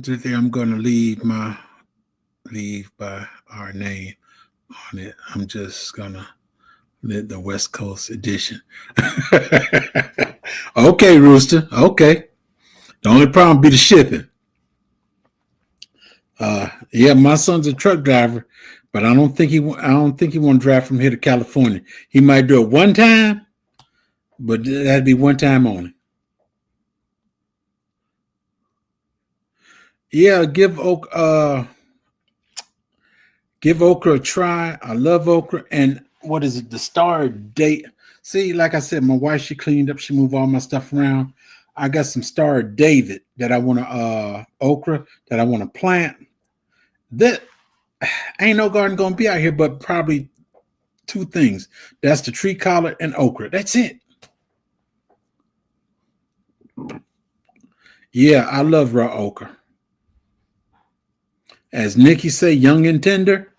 Today I'm going to leave by our name on it. I'm just going to let the West Coast edition. Okay, Rooster. Okay. The only problem be the shipping. Yeah, my son's a truck driver, but I don't think he want to drive from here to California. He might do it one time, but that'd be one time only. Yeah, give okra a try. I love okra. And what is it? The Star Date. See, like I said, my wife, she cleaned up. She moved all my stuff around. I got some Star David that I want to okra that I want to plant. That ain't no garden gonna be out here, but probably two things. That's the tree collar and okra. That's it. Yeah, I love raw okra. As Nikki say, young and tender.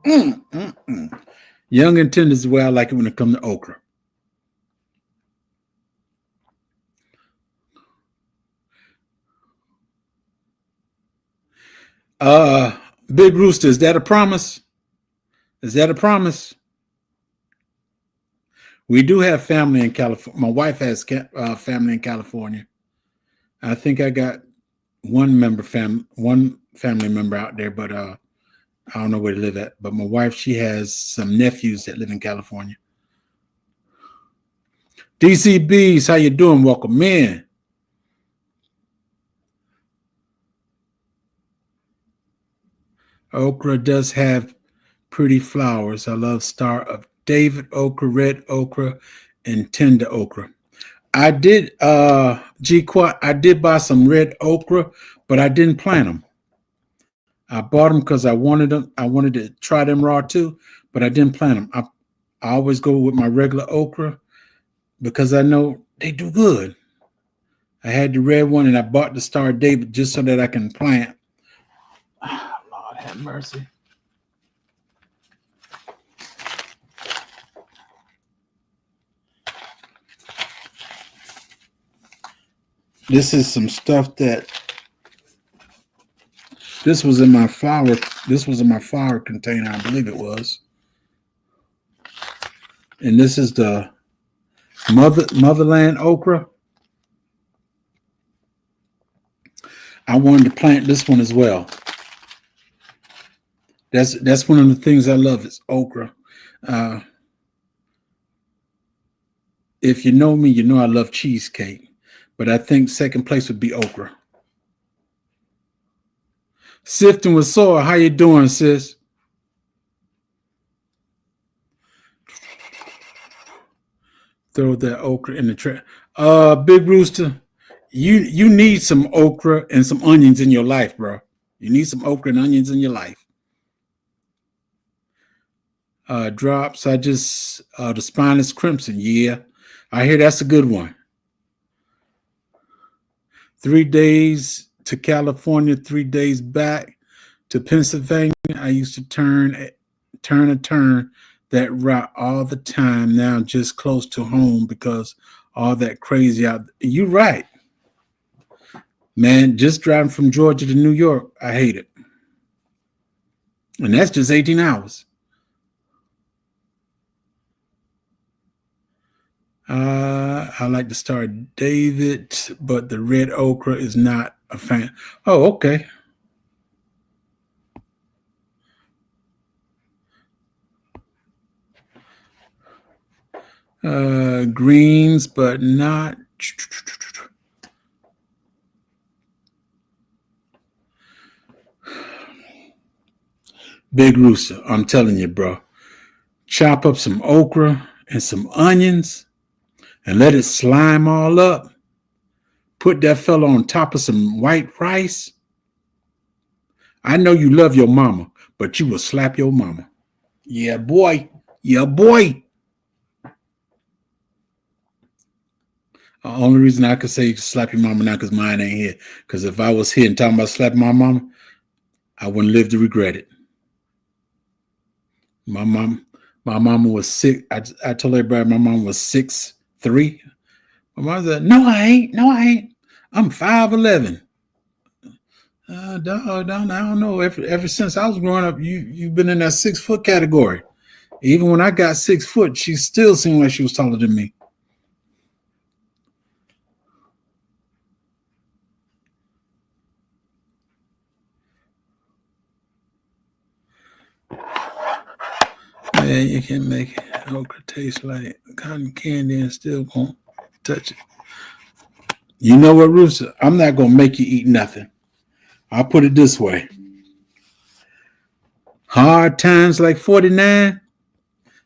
Young and tender is the way I like it when it comes to okra. Big Rooster, is that a promise? Is that a promise? We do have family in California. My wife has family in California. I think I got one family member out there, but I don't know where they live at. But my wife, she has some nephews that live in California. DCBs, how you doing? Welcome in. Okra does have pretty flowers. I love Star of David okra, red okra, and tender okra. I did, G-Quat, I did buy some red okra, but I didn't plant them. I bought them because I wanted them. I wanted to try them raw too, but I didn't plant them. I always go with my regular okra because I know they do good. I had the red one and I bought the Star David just so that I can plant. Oh, Lord have mercy. This is some stuff that this was in my flower. This was in my flower container, I believe it was. And this is the Motherland okra. I wanted to plant this one as well. That's one of the things I love is okra. If you know me, you know I love cheesecake, but I think second place would be okra. Sifting with soil, how you doing, sis? Throw that okra in the trash. Big Rooster, you need some okra and some onions in your life, bro. You need some okra and onions in your life. Drops, I just the Spineless Crimson. Yeah, I hear that's a good one. 3 days to California, 3 days back to Pennsylvania. I used to turn that route all the time. Now just close to home because all that crazy out. You're right, man. Just driving from Georgia to New York, I hate it, and that's just 18 hours. I like to Star David, but the red okra is not a fan. Oh, okay. Greens, but not. Big Rooster, I'm telling you, bro. Chop up some okra and some onions and let it slime all up. Put that fella on top of some white rice. I know you love your mama, but you will slap your mama. Yeah, boy. Yeah, boy. The only reason I could say slap your mama now because mine ain't here. Because if I was here and talking about slapping my mama, I wouldn't live to regret it. My mama was sick. I told everybody my mom was 6'3". My mom said, "No, I ain't. No, I ain't. I'm 5'11". Dog, I don't know. Ever since I was growing up, you've been in that 6 foot category. Even when I got 6 foot, she still seemed like she was taller than me. Man, you can make okra taste like cotton candy and still won't touch it. You know what, Rooster? I'm not gonna make you eat nothing. I'll put it this way. Hard times like 49,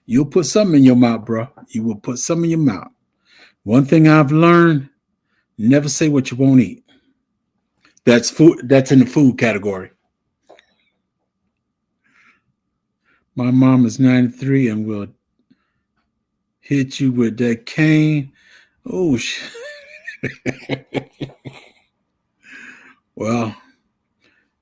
you'll put something in your mouth, bro. You will put something in your mouth. One thing I've learned, never say what you won't eat. That's food. That's in the food category. My mom is 93 and will hit you with that cane. Oh, shit. Well,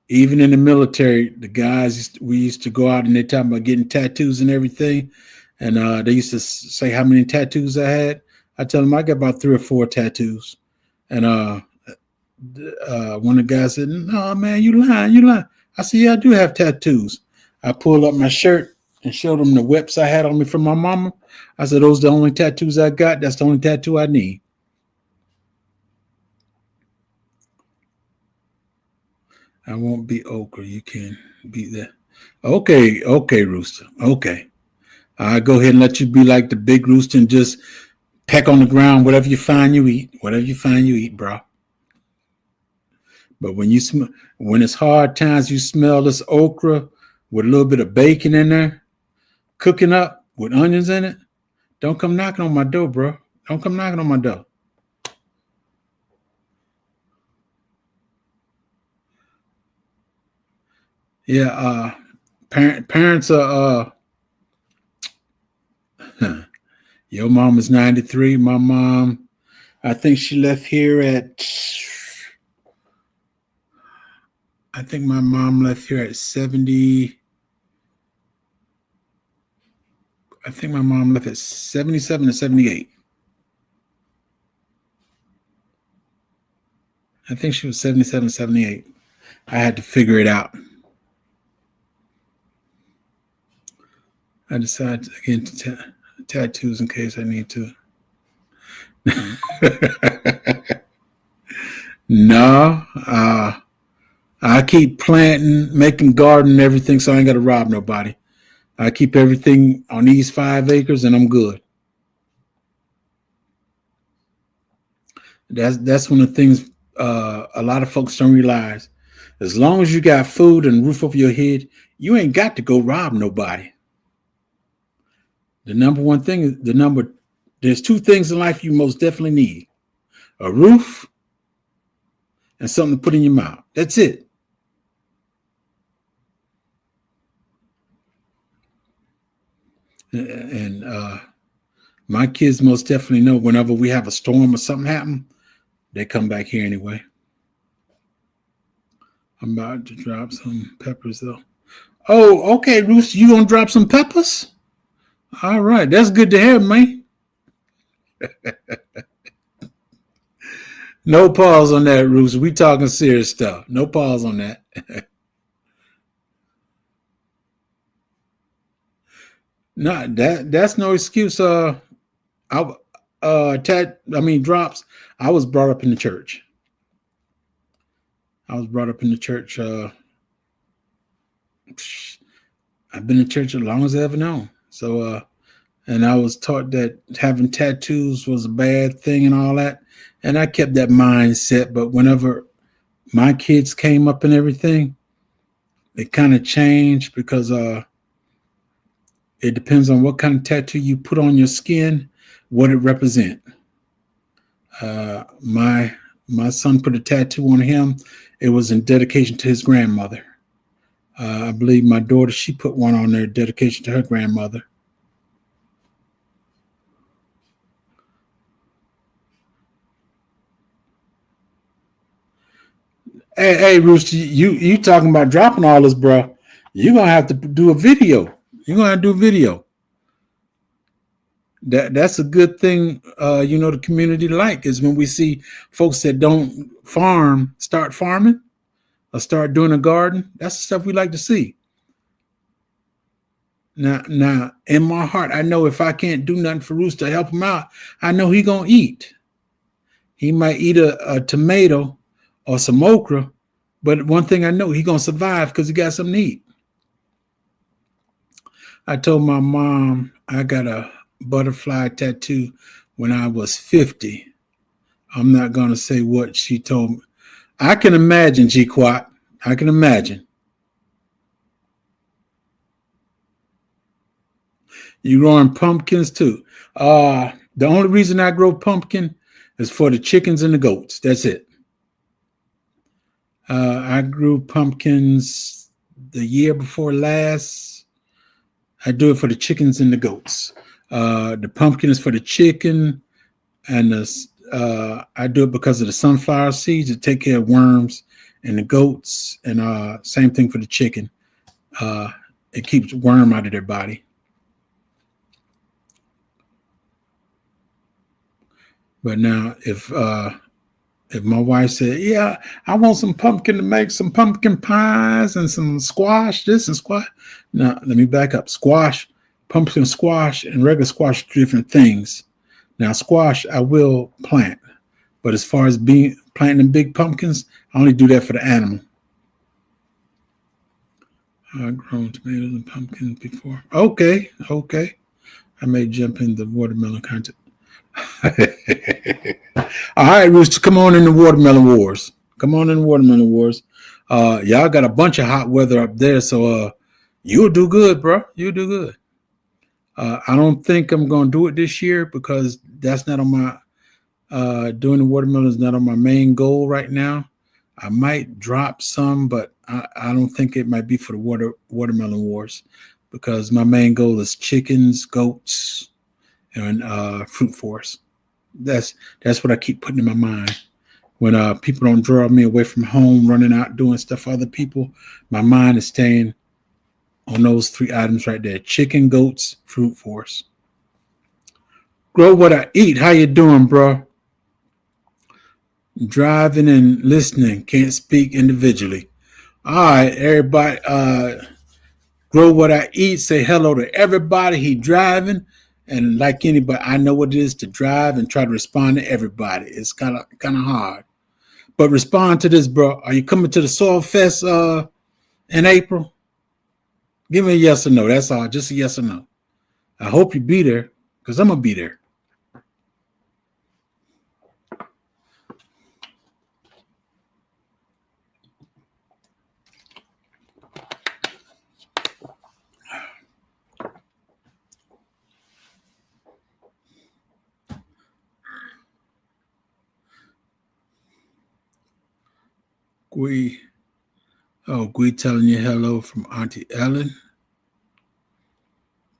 even in the military, the guys, we used to go out and they talking about getting tattoos and everything. And they used to say how many tattoos I had. I tell them I got about 3 or 4 tattoos. And one of the guys said, "No, man, you lying. I said, "Yeah, I do have tattoos." I pulled up my shirt and showed them the whips I had on me from my mama. I said, "Those are the only tattoos I got. That's the only tattoo I need." I won't be okra. You can beat that. Okay, Rooster. Okay. I go ahead and let you be like the big rooster and just peck on the ground. Whatever you find, you eat. Whatever you find, you eat, bro. But when it's hard times, you smell this okra with a little bit of bacon in there, cooking up with onions in it. Don't come knocking on my door, bro. Don't come knocking on my door. Yeah, parents are. Your mom is 93. My mom, I think she left here at. I think my mom left here at 70. I think my mom left at 77 or 78. I think she was 77, 78. I had to figure it out. I decided to get into tattoos in case I need to. No, I keep planting, making garden and everything, so I ain't got to rob nobody. I keep everything on these 5 acres, and I'm good. That's one of the things a lot of folks don't realize. As long as you got food and roof over your head, you ain't got to go rob nobody. The number one thing is there's 2 things in life you most definitely need: a roof and something to put in your mouth. That's it. And my kids most definitely know whenever we have a storm or something happen, they come back here anyway. I'm about to drop some peppers though. Oh, okay, Rooster, you gonna drop some peppers? All right, that's good to hear, man. No pause on that, Rooster. We talking serious stuff. No pause on that. No, that's no excuse. I drops. I was brought up in the church. I was brought up in the church. I've been in church as long as I ever known. So, and I was taught that having tattoos was a bad thing and all that. And I kept that mindset. But whenever my kids came up and everything, it kind of changed because it depends on what kind of tattoo you put on your skin, what it represents. My son put a tattoo on him. It was in dedication to his grandmother. I believe my daughter, she put one on there, dedication to her grandmother. Hey, Rooster, you talking about dropping all this, bro? You're gonna have to do a video. You're gonna have to do a video. That's a good thing. The community like is when we see folks that don't farm start farming or start doing a garden. That's the stuff we like to see. Now, in my heart, I know if I can't do nothing for Rooster to help him out, I know he gonna eat. He might eat a tomato or some okra, but one thing I know, he gonna survive because he got something to eat. I told my mom I got a butterfly tattoo when I was 50. I'm not gonna say what she told me. I can imagine, G-Quat. I can imagine. You growing pumpkins too. The only reason I grow pumpkin is for the chickens and the goats. That's it. I grew pumpkins the year before last. I do it for the chickens and the goats. The pumpkin is for the chicken, and I do it because of the sunflower seeds to take care of worms and the goats, and same thing for the chicken. It keeps worm out of their body. But now, if my wife said, "Yeah, I want some pumpkin to make some pumpkin pies and some squash, this and squash," now let me back up. Squash, pumpkin squash, and regular squash are different things. Now, squash I will plant, but as far as planting big pumpkins, I only do that for the animal. I've grown tomatoes and pumpkins before. Okay. I may jump in the watermelon content. All right, Rooster, come on in the watermelon wars. Y'all got a bunch of hot weather up there, so you'll do good, bro. You'll do good. I don't think I'm gonna do it this year because that's not on my doing the watermelon is not on my main goal right now. I might drop some, but I don't think it might be for the watermelon wars because my main goal is chickens, goats, and fruit forest. That's what I keep putting in my mind. When people don't draw me away from home, running out doing stuff for other people, my mind is staying on those 3 items right there: chicken, goats, fruit forest. Grow what I eat. How you doing, bro? Driving and listening. Can't speak individually. All right, everybody. Grow what I eat. Say hello to everybody. He driving. And like anybody, I know what it is to drive and try to respond to everybody. It's kind of hard. But respond to this, bro. Are you coming to the Soil Fest in April? Give me a yes or no. That's all. Just a yes or no. I hope you be there because I'm going to be there. Gui telling you hello from Auntie Ellen.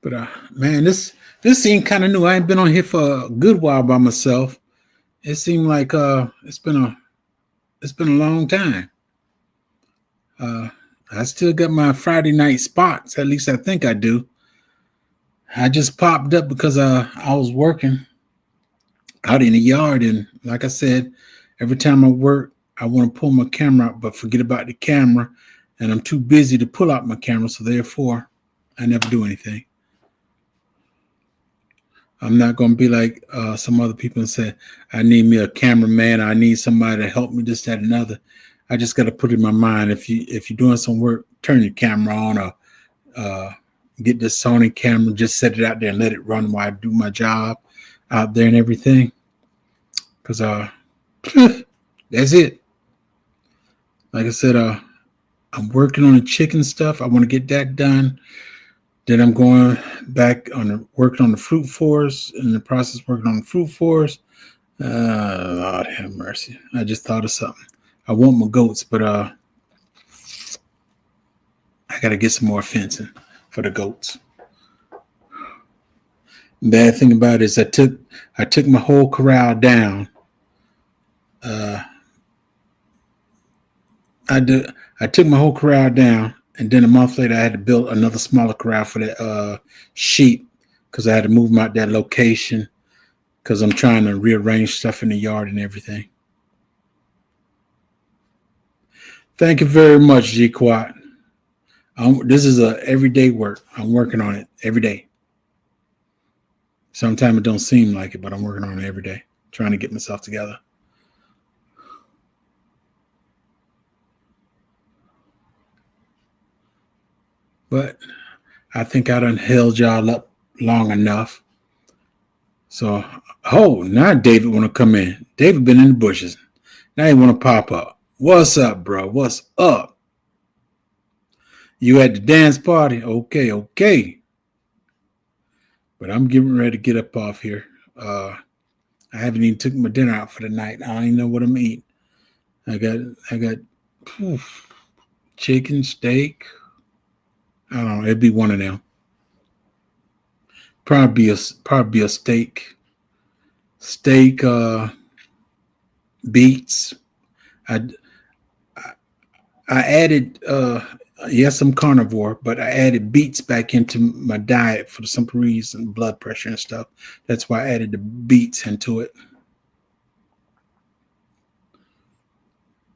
But man, this seemed kind of new. I ain't been on here for a good while by myself. It seemed like it's been a long time. I still got my Friday night spots. At least I think I do. I just popped up because I was working out in the yard, and like I said, every time I work, I want to pull my camera out, but forget about the camera, and I'm too busy to pull out my camera, so therefore, I never do anything. I'm not going to be like some other people and say, I need me a cameraman, I need somebody to help me, this, that, and another. I just got to put in my mind, if you're doing some work, turn your camera on, or get this Sony camera, just set it out there and let it run while I do my job out there and everything. Because that's it. Like I said, I'm working on the chicken stuff. I want to get that done. Then I'm going back working on the fruit forest, in the process working on the fruit forest. Lord have mercy. I just thought of something. I want my goats, but I got to get some more fencing for the goats. Bad thing about it is I took my whole corral down. Uh, I took my whole corral down, and then a month later, I had to build another smaller corral for the sheep because I had to move them out that location because I'm trying to rearrange stuff in the yard and everything. Thank you very much, G Quad. This is a everyday work. I'm working on it every day. Sometimes it don't seem like it, but I'm working on it every day, trying to get myself together. But I think I done held y'all up long enough. So, oh, now David want to come in. David been in the bushes. Now he want to pop up. What's up, bro? What's up? You at the dance party? Okay, okay. But I'm getting ready to get up off here. I haven't even took my dinner out for the night. I don't even know what I'm eating. I got chicken, steak. I don't know. It'd be one of them. Probably be a steak. Steak, beets. I I added yes, I'm carnivore, but I added beets back into my diet for some reason, blood pressure and stuff. That's why I added the beets into it.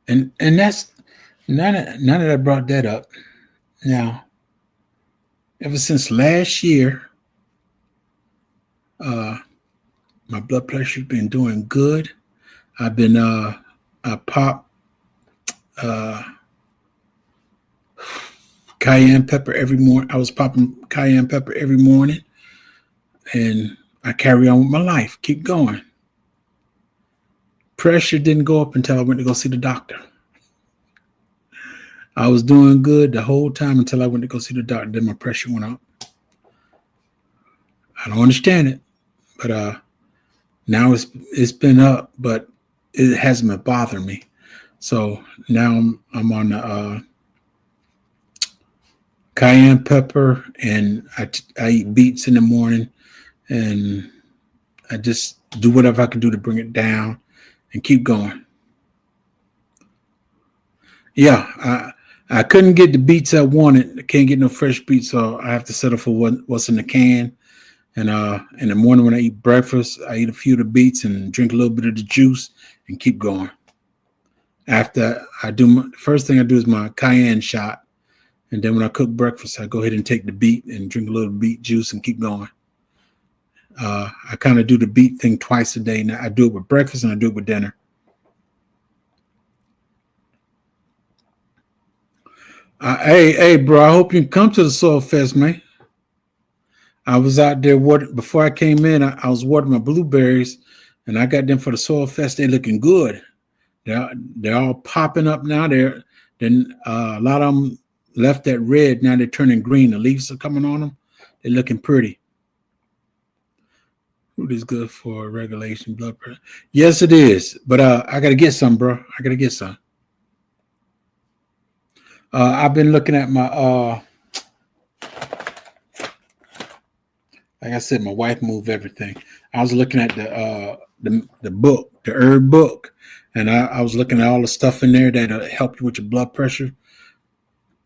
And that's now that I brought that up. Now, ever since last year, uh, my blood pressure's been doing good. I've been I pop uh, cayenne pepper every morning. I was popping cayenne pepper every morning, and I carry on with my life. Keep going. Pressure didn't go up until I went to go see the doctor. I was doing good the whole time until I went to go see the doctor. Then my pressure went up. I don't understand it, but now it's been up, but it hasn't been bothering me. So now I'm on the cayenne pepper, and I eat beets in the morning, and I just do whatever I can do to bring it down and keep going. Yeah, I couldn't get the beets I wanted. I can't get no fresh beets, so I have to settle for what's in the can. And in the morning when I eat breakfast, I eat a few of the beets and drink a little bit of the juice and keep going. After I do first thing I do is my cayenne shot, and then when I cook breakfast, I go ahead and take the beet and drink a little beet juice and keep going. I kind of do the beet thing twice a day. Now I do it with breakfast and I do it with dinner. Hey, bro! I hope you can come to the Soil Fest, man. I was out there before I came in. I was watering my blueberries, and I got them for the Soil Fest. They're looking good. They're all popping up now. Then a lot of them left that red. Now they're turning green. The leaves are coming on them. They're looking pretty. Fruit is good for regulation blood pressure. Yes, it is. But I gotta get some, bro. I gotta get some. I've been looking at my like I said, my wife moved everything. I was looking at the book, the herb book, and I was looking at all the stuff in there that'll help you with your blood pressure.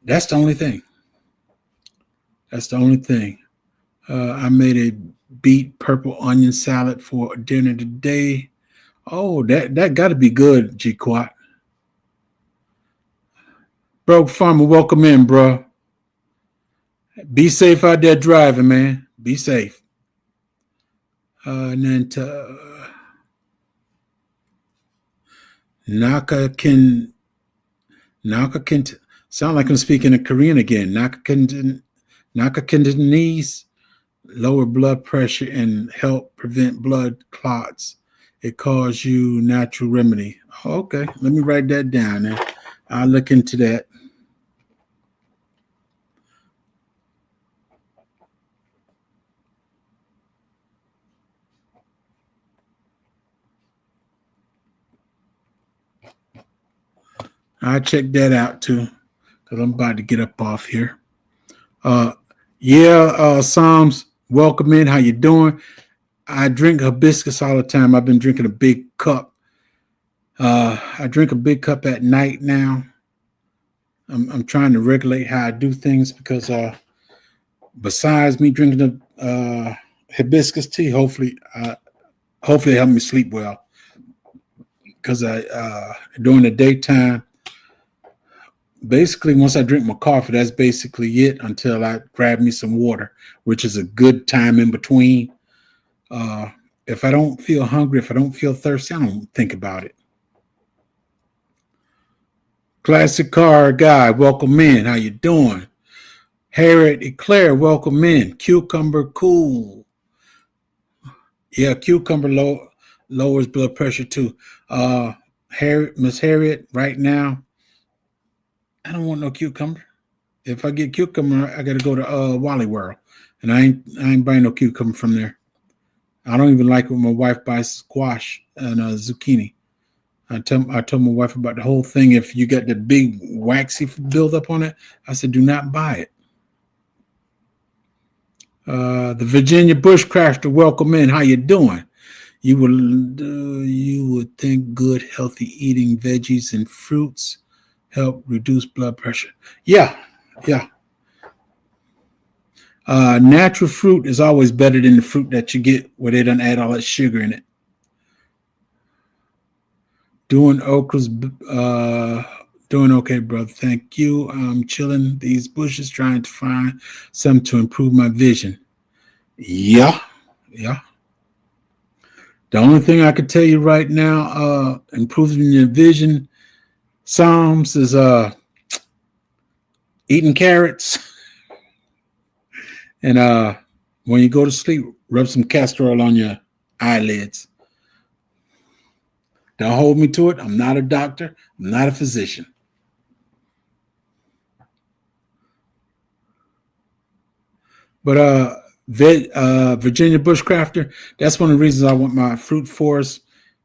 That's the only thing. That's the only thing. I made a beet purple onion salad for dinner today. Oh, that got to be good, G Quat. Broke Farmer, welcome in, bro. Be safe out there driving, man. Be safe. And then to Naka Kent. Sound like I'm speaking in Korean again. Naka Cantonese, lower blood pressure and help prevent blood clots. It calls you natural remedy. Okay, let me write that down. And I'll look into that. I'll check that out too, because I'm about to get up off here. Yeah, Psalms, welcome in. How you doing? I drink hibiscus all the time. I've been drinking a big cup. I drink a big cup at night now. I'm trying to regulate how I do things because besides me drinking the hibiscus tea, hopefully it help me sleep well. Because I during the daytime, basically once I drink my coffee, that's basically it until I grab me some water, which is a good time in between. If I don't feel hungry, if I don't feel thirsty, I don't think about it. Classic car guy, welcome in. How you doing? Harriet Eclair, welcome in. Cucumber cool. Yeah, cucumber lowers blood pressure too. Miss Harriet, right now, I don't want no cucumber. If I get cucumber, I got to go to Wally World, and I ain't buying no cucumber from there. I don't even like when my wife buys squash and zucchini. I told my wife about the whole thing. If you got the big waxy buildup on it, I said, do not buy it. The Virginia Bushcrafter, welcome in. How you doing? You would think good, healthy eating veggies and fruits help reduce blood pressure. Yeah. Natural fruit is always better than the fruit that you get where they don't add all that sugar in it. Doing okay, brother. Thank you. I'm chilling these bushes, trying to find something to improve my vision. Yeah. The only thing I could tell you right now, improving your vision, Psalms, is eating carrots. And when you go to sleep, rub some castor oil on your eyelids. Don't hold me to it. I'm not a doctor. I'm not a physician. But Virginia Bushcrafter, that's one of the reasons I want my fruit forest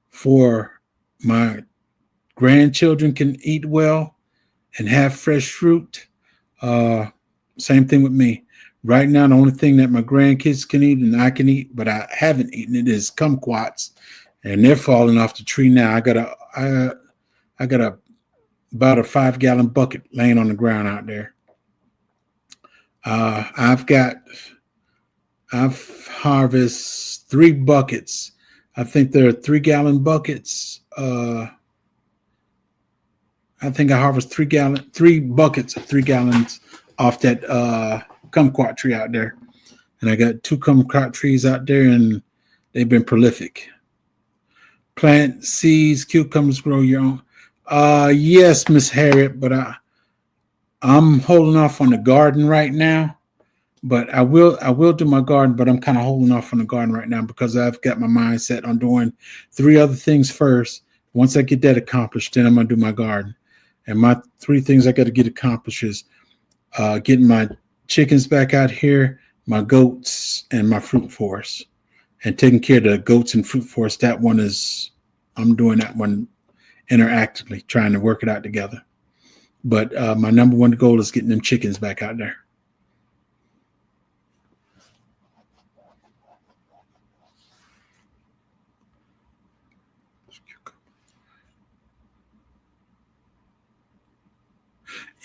for my grandchildren can eat well and have fresh fruit. Same thing with me. Right now, the only thing that my grandkids can eat and I can eat, but I haven't eaten it, is kumquats. And they're falling off the tree now. I got about a 5-gallon bucket laying on the ground out there. I've harvested 3 buckets. I think they're 3-gallon buckets. I think I harvest 3 buckets of 3 gallons off that kumquat tree out there. And I got 2 kumquat trees out there, and they've been prolific. Plant seeds, cucumbers, grow your own. Yes, Miss Harriet, but I'm holding off on the garden right now. But I will do my garden, but I'm kind of holding off on the garden right now because I've got my mind set on doing 3 other things first. Once I get that accomplished, then I'm gonna do my garden. And my 3 things I got to get accomplished is getting my chickens back out here, my goats, and my fruit forest. And taking care of the goats and fruit forest, I'm doing that one interactively, trying to work it out together. But my number 1 goal is getting them chickens back out there.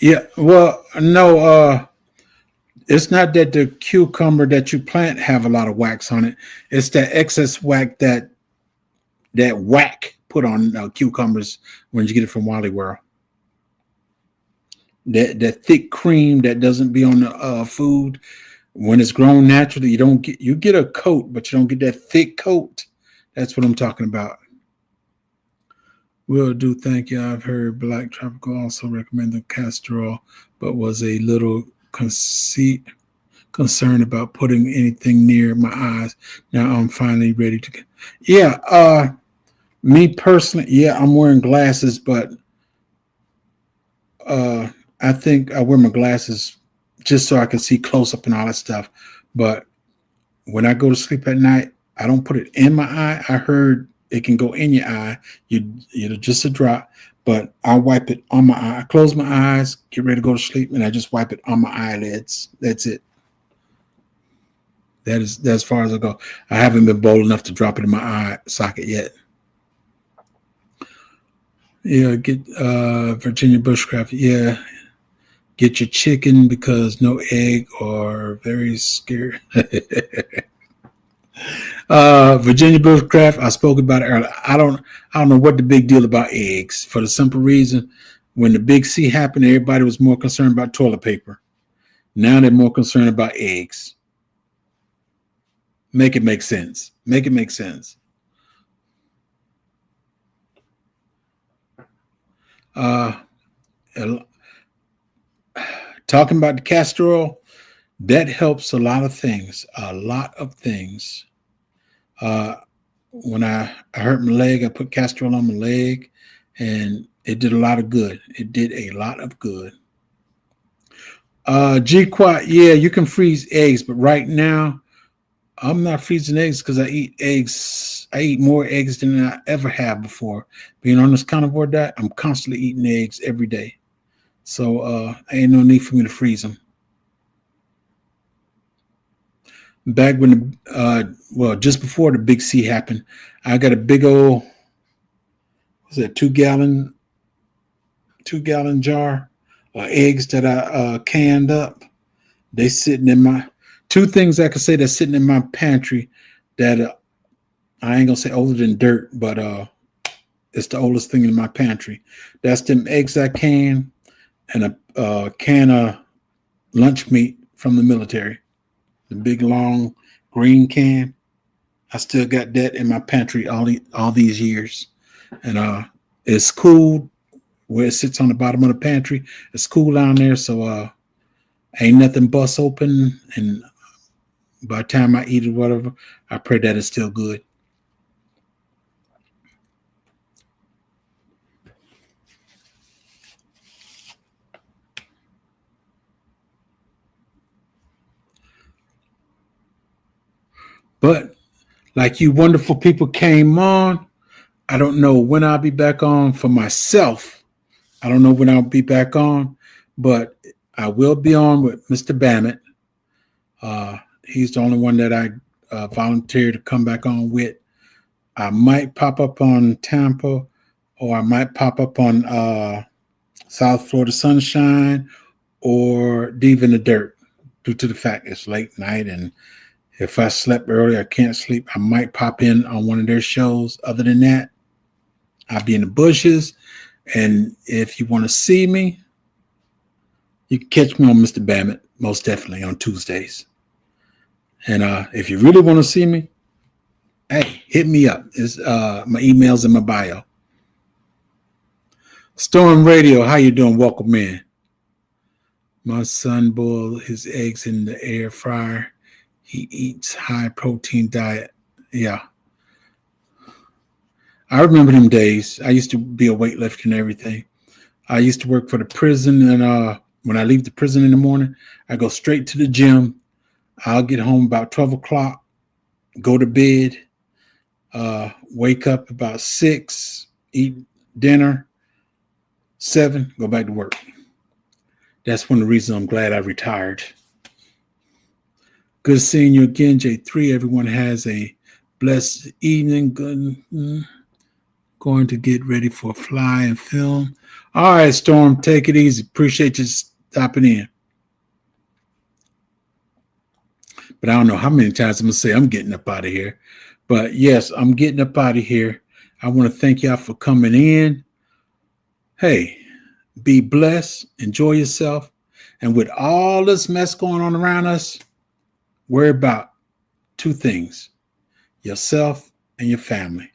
Yeah, well, no, it's not that the cucumber that you plant have a lot of wax on it. It's that excess wax that whack put on cucumbers when you get it from Wally World. That thick cream that doesn't be on the food when it's grown naturally. You get a coat, but you don't get that thick coat. That's what I'm talking about. Will do. Thank you. I've heard Black Tropical also recommend the castor oil, but was a little concerned about putting anything near my eyes. Now I'm finally ready to. Yeah. Me personally, yeah, I'm wearing glasses, but I think I wear my glasses just so I can see close up and all that stuff. But when I go to sleep at night, I don't put it in my eye. I heard it can go in your eye. You just a drop, but I wipe it on my eye. I close my eyes, get ready to go to sleep, and I just wipe it on my eyelids. That's it. That's as far as I go. I haven't been bold enough to drop it in my eye socket yet. Yeah, get Virginia Bushcraft. Yeah, get your chicken because no egg or very scared. Virginia Bushcraft. I spoke about it earlier. I don't know what the big deal about eggs for the simple reason when the big C happened, everybody was more concerned about toilet paper. Now they're more concerned about eggs. Make it make sense. Make it make sense. Talking about the castor oil, that helps a lot of things. A lot of things. When I hurt my leg, I put castor oil on my leg, and it did a lot of good. It did a lot of good. G-Quat, yeah, you can freeze eggs, but right now, I'm not freezing eggs because I eat eggs. I eat more eggs than I ever have before. Being on this carnivore diet, I'm constantly eating eggs every day. So ain't no need for me to freeze them. Back when just before the big C happened, I got a big old, what's that, 2-gallon jar of eggs that I canned up. They sitting in my, two things I could say that's sitting in my pantry that I ain't gonna say older than dirt, but it's the oldest thing in my pantry. That's them eggs I can and a can of lunch meat from the military. The big long green can. I still got that in my pantry all these years. And it's cool where it sits on the bottom of the pantry. It's cool down there, so ain't nothing bust open, and by the time I eat it, whatever, I pray that it's still good. But like you wonderful people came on, I don't know when I'll be back on for myself. I don't know when I'll be back on, but I will be on with Mr. Bammett. He's the only one that I volunteered to come back on with. I might pop up on Tampa, or I might pop up on South Florida Sunshine or Deep in the Dirt, due to the fact it's late night, and if I slept early, I can't sleep, I might pop in on one of their shows. Other than that, I'll be in the bushes. And if you want to see me, you can catch me on Mr. Bammett, most definitely on Tuesdays. And if you really want to see me, hey, hit me up. It's my email's in my bio. Storm Radio, how you doing? Welcome in. My son boiled his eggs in the air fryer. He eats high protein diet. Yeah. I remember them days. I used to be a weightlifter and everything. I used to work for the prison, and when I leave the prison in the morning, I go straight to the gym. I'll get home about 12 o'clock, go to bed, wake up about 6, eat dinner, 7, go back to work. That's one of the reasons I'm glad I retired. Good seeing you again, J3. Everyone has a blessed evening. Good. Going to get ready for fly and film. All right, Storm, take it easy. Appreciate you stopping in. But I don't know how many times I'm going to say I'm getting up out of here. But yes, I'm getting up out of here. I want to thank y'all for coming in. Hey, be blessed. Enjoy yourself. And with all this mess going on around us, worry about 2 things: yourself and your family.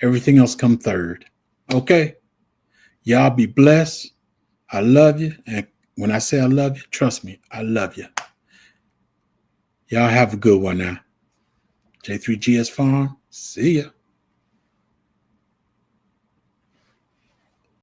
Everything else come third. Okay? Y'all be blessed. I love you. And when I say I love you, trust me, I love you. Y'all have a good one now. J3GS Farm. See ya.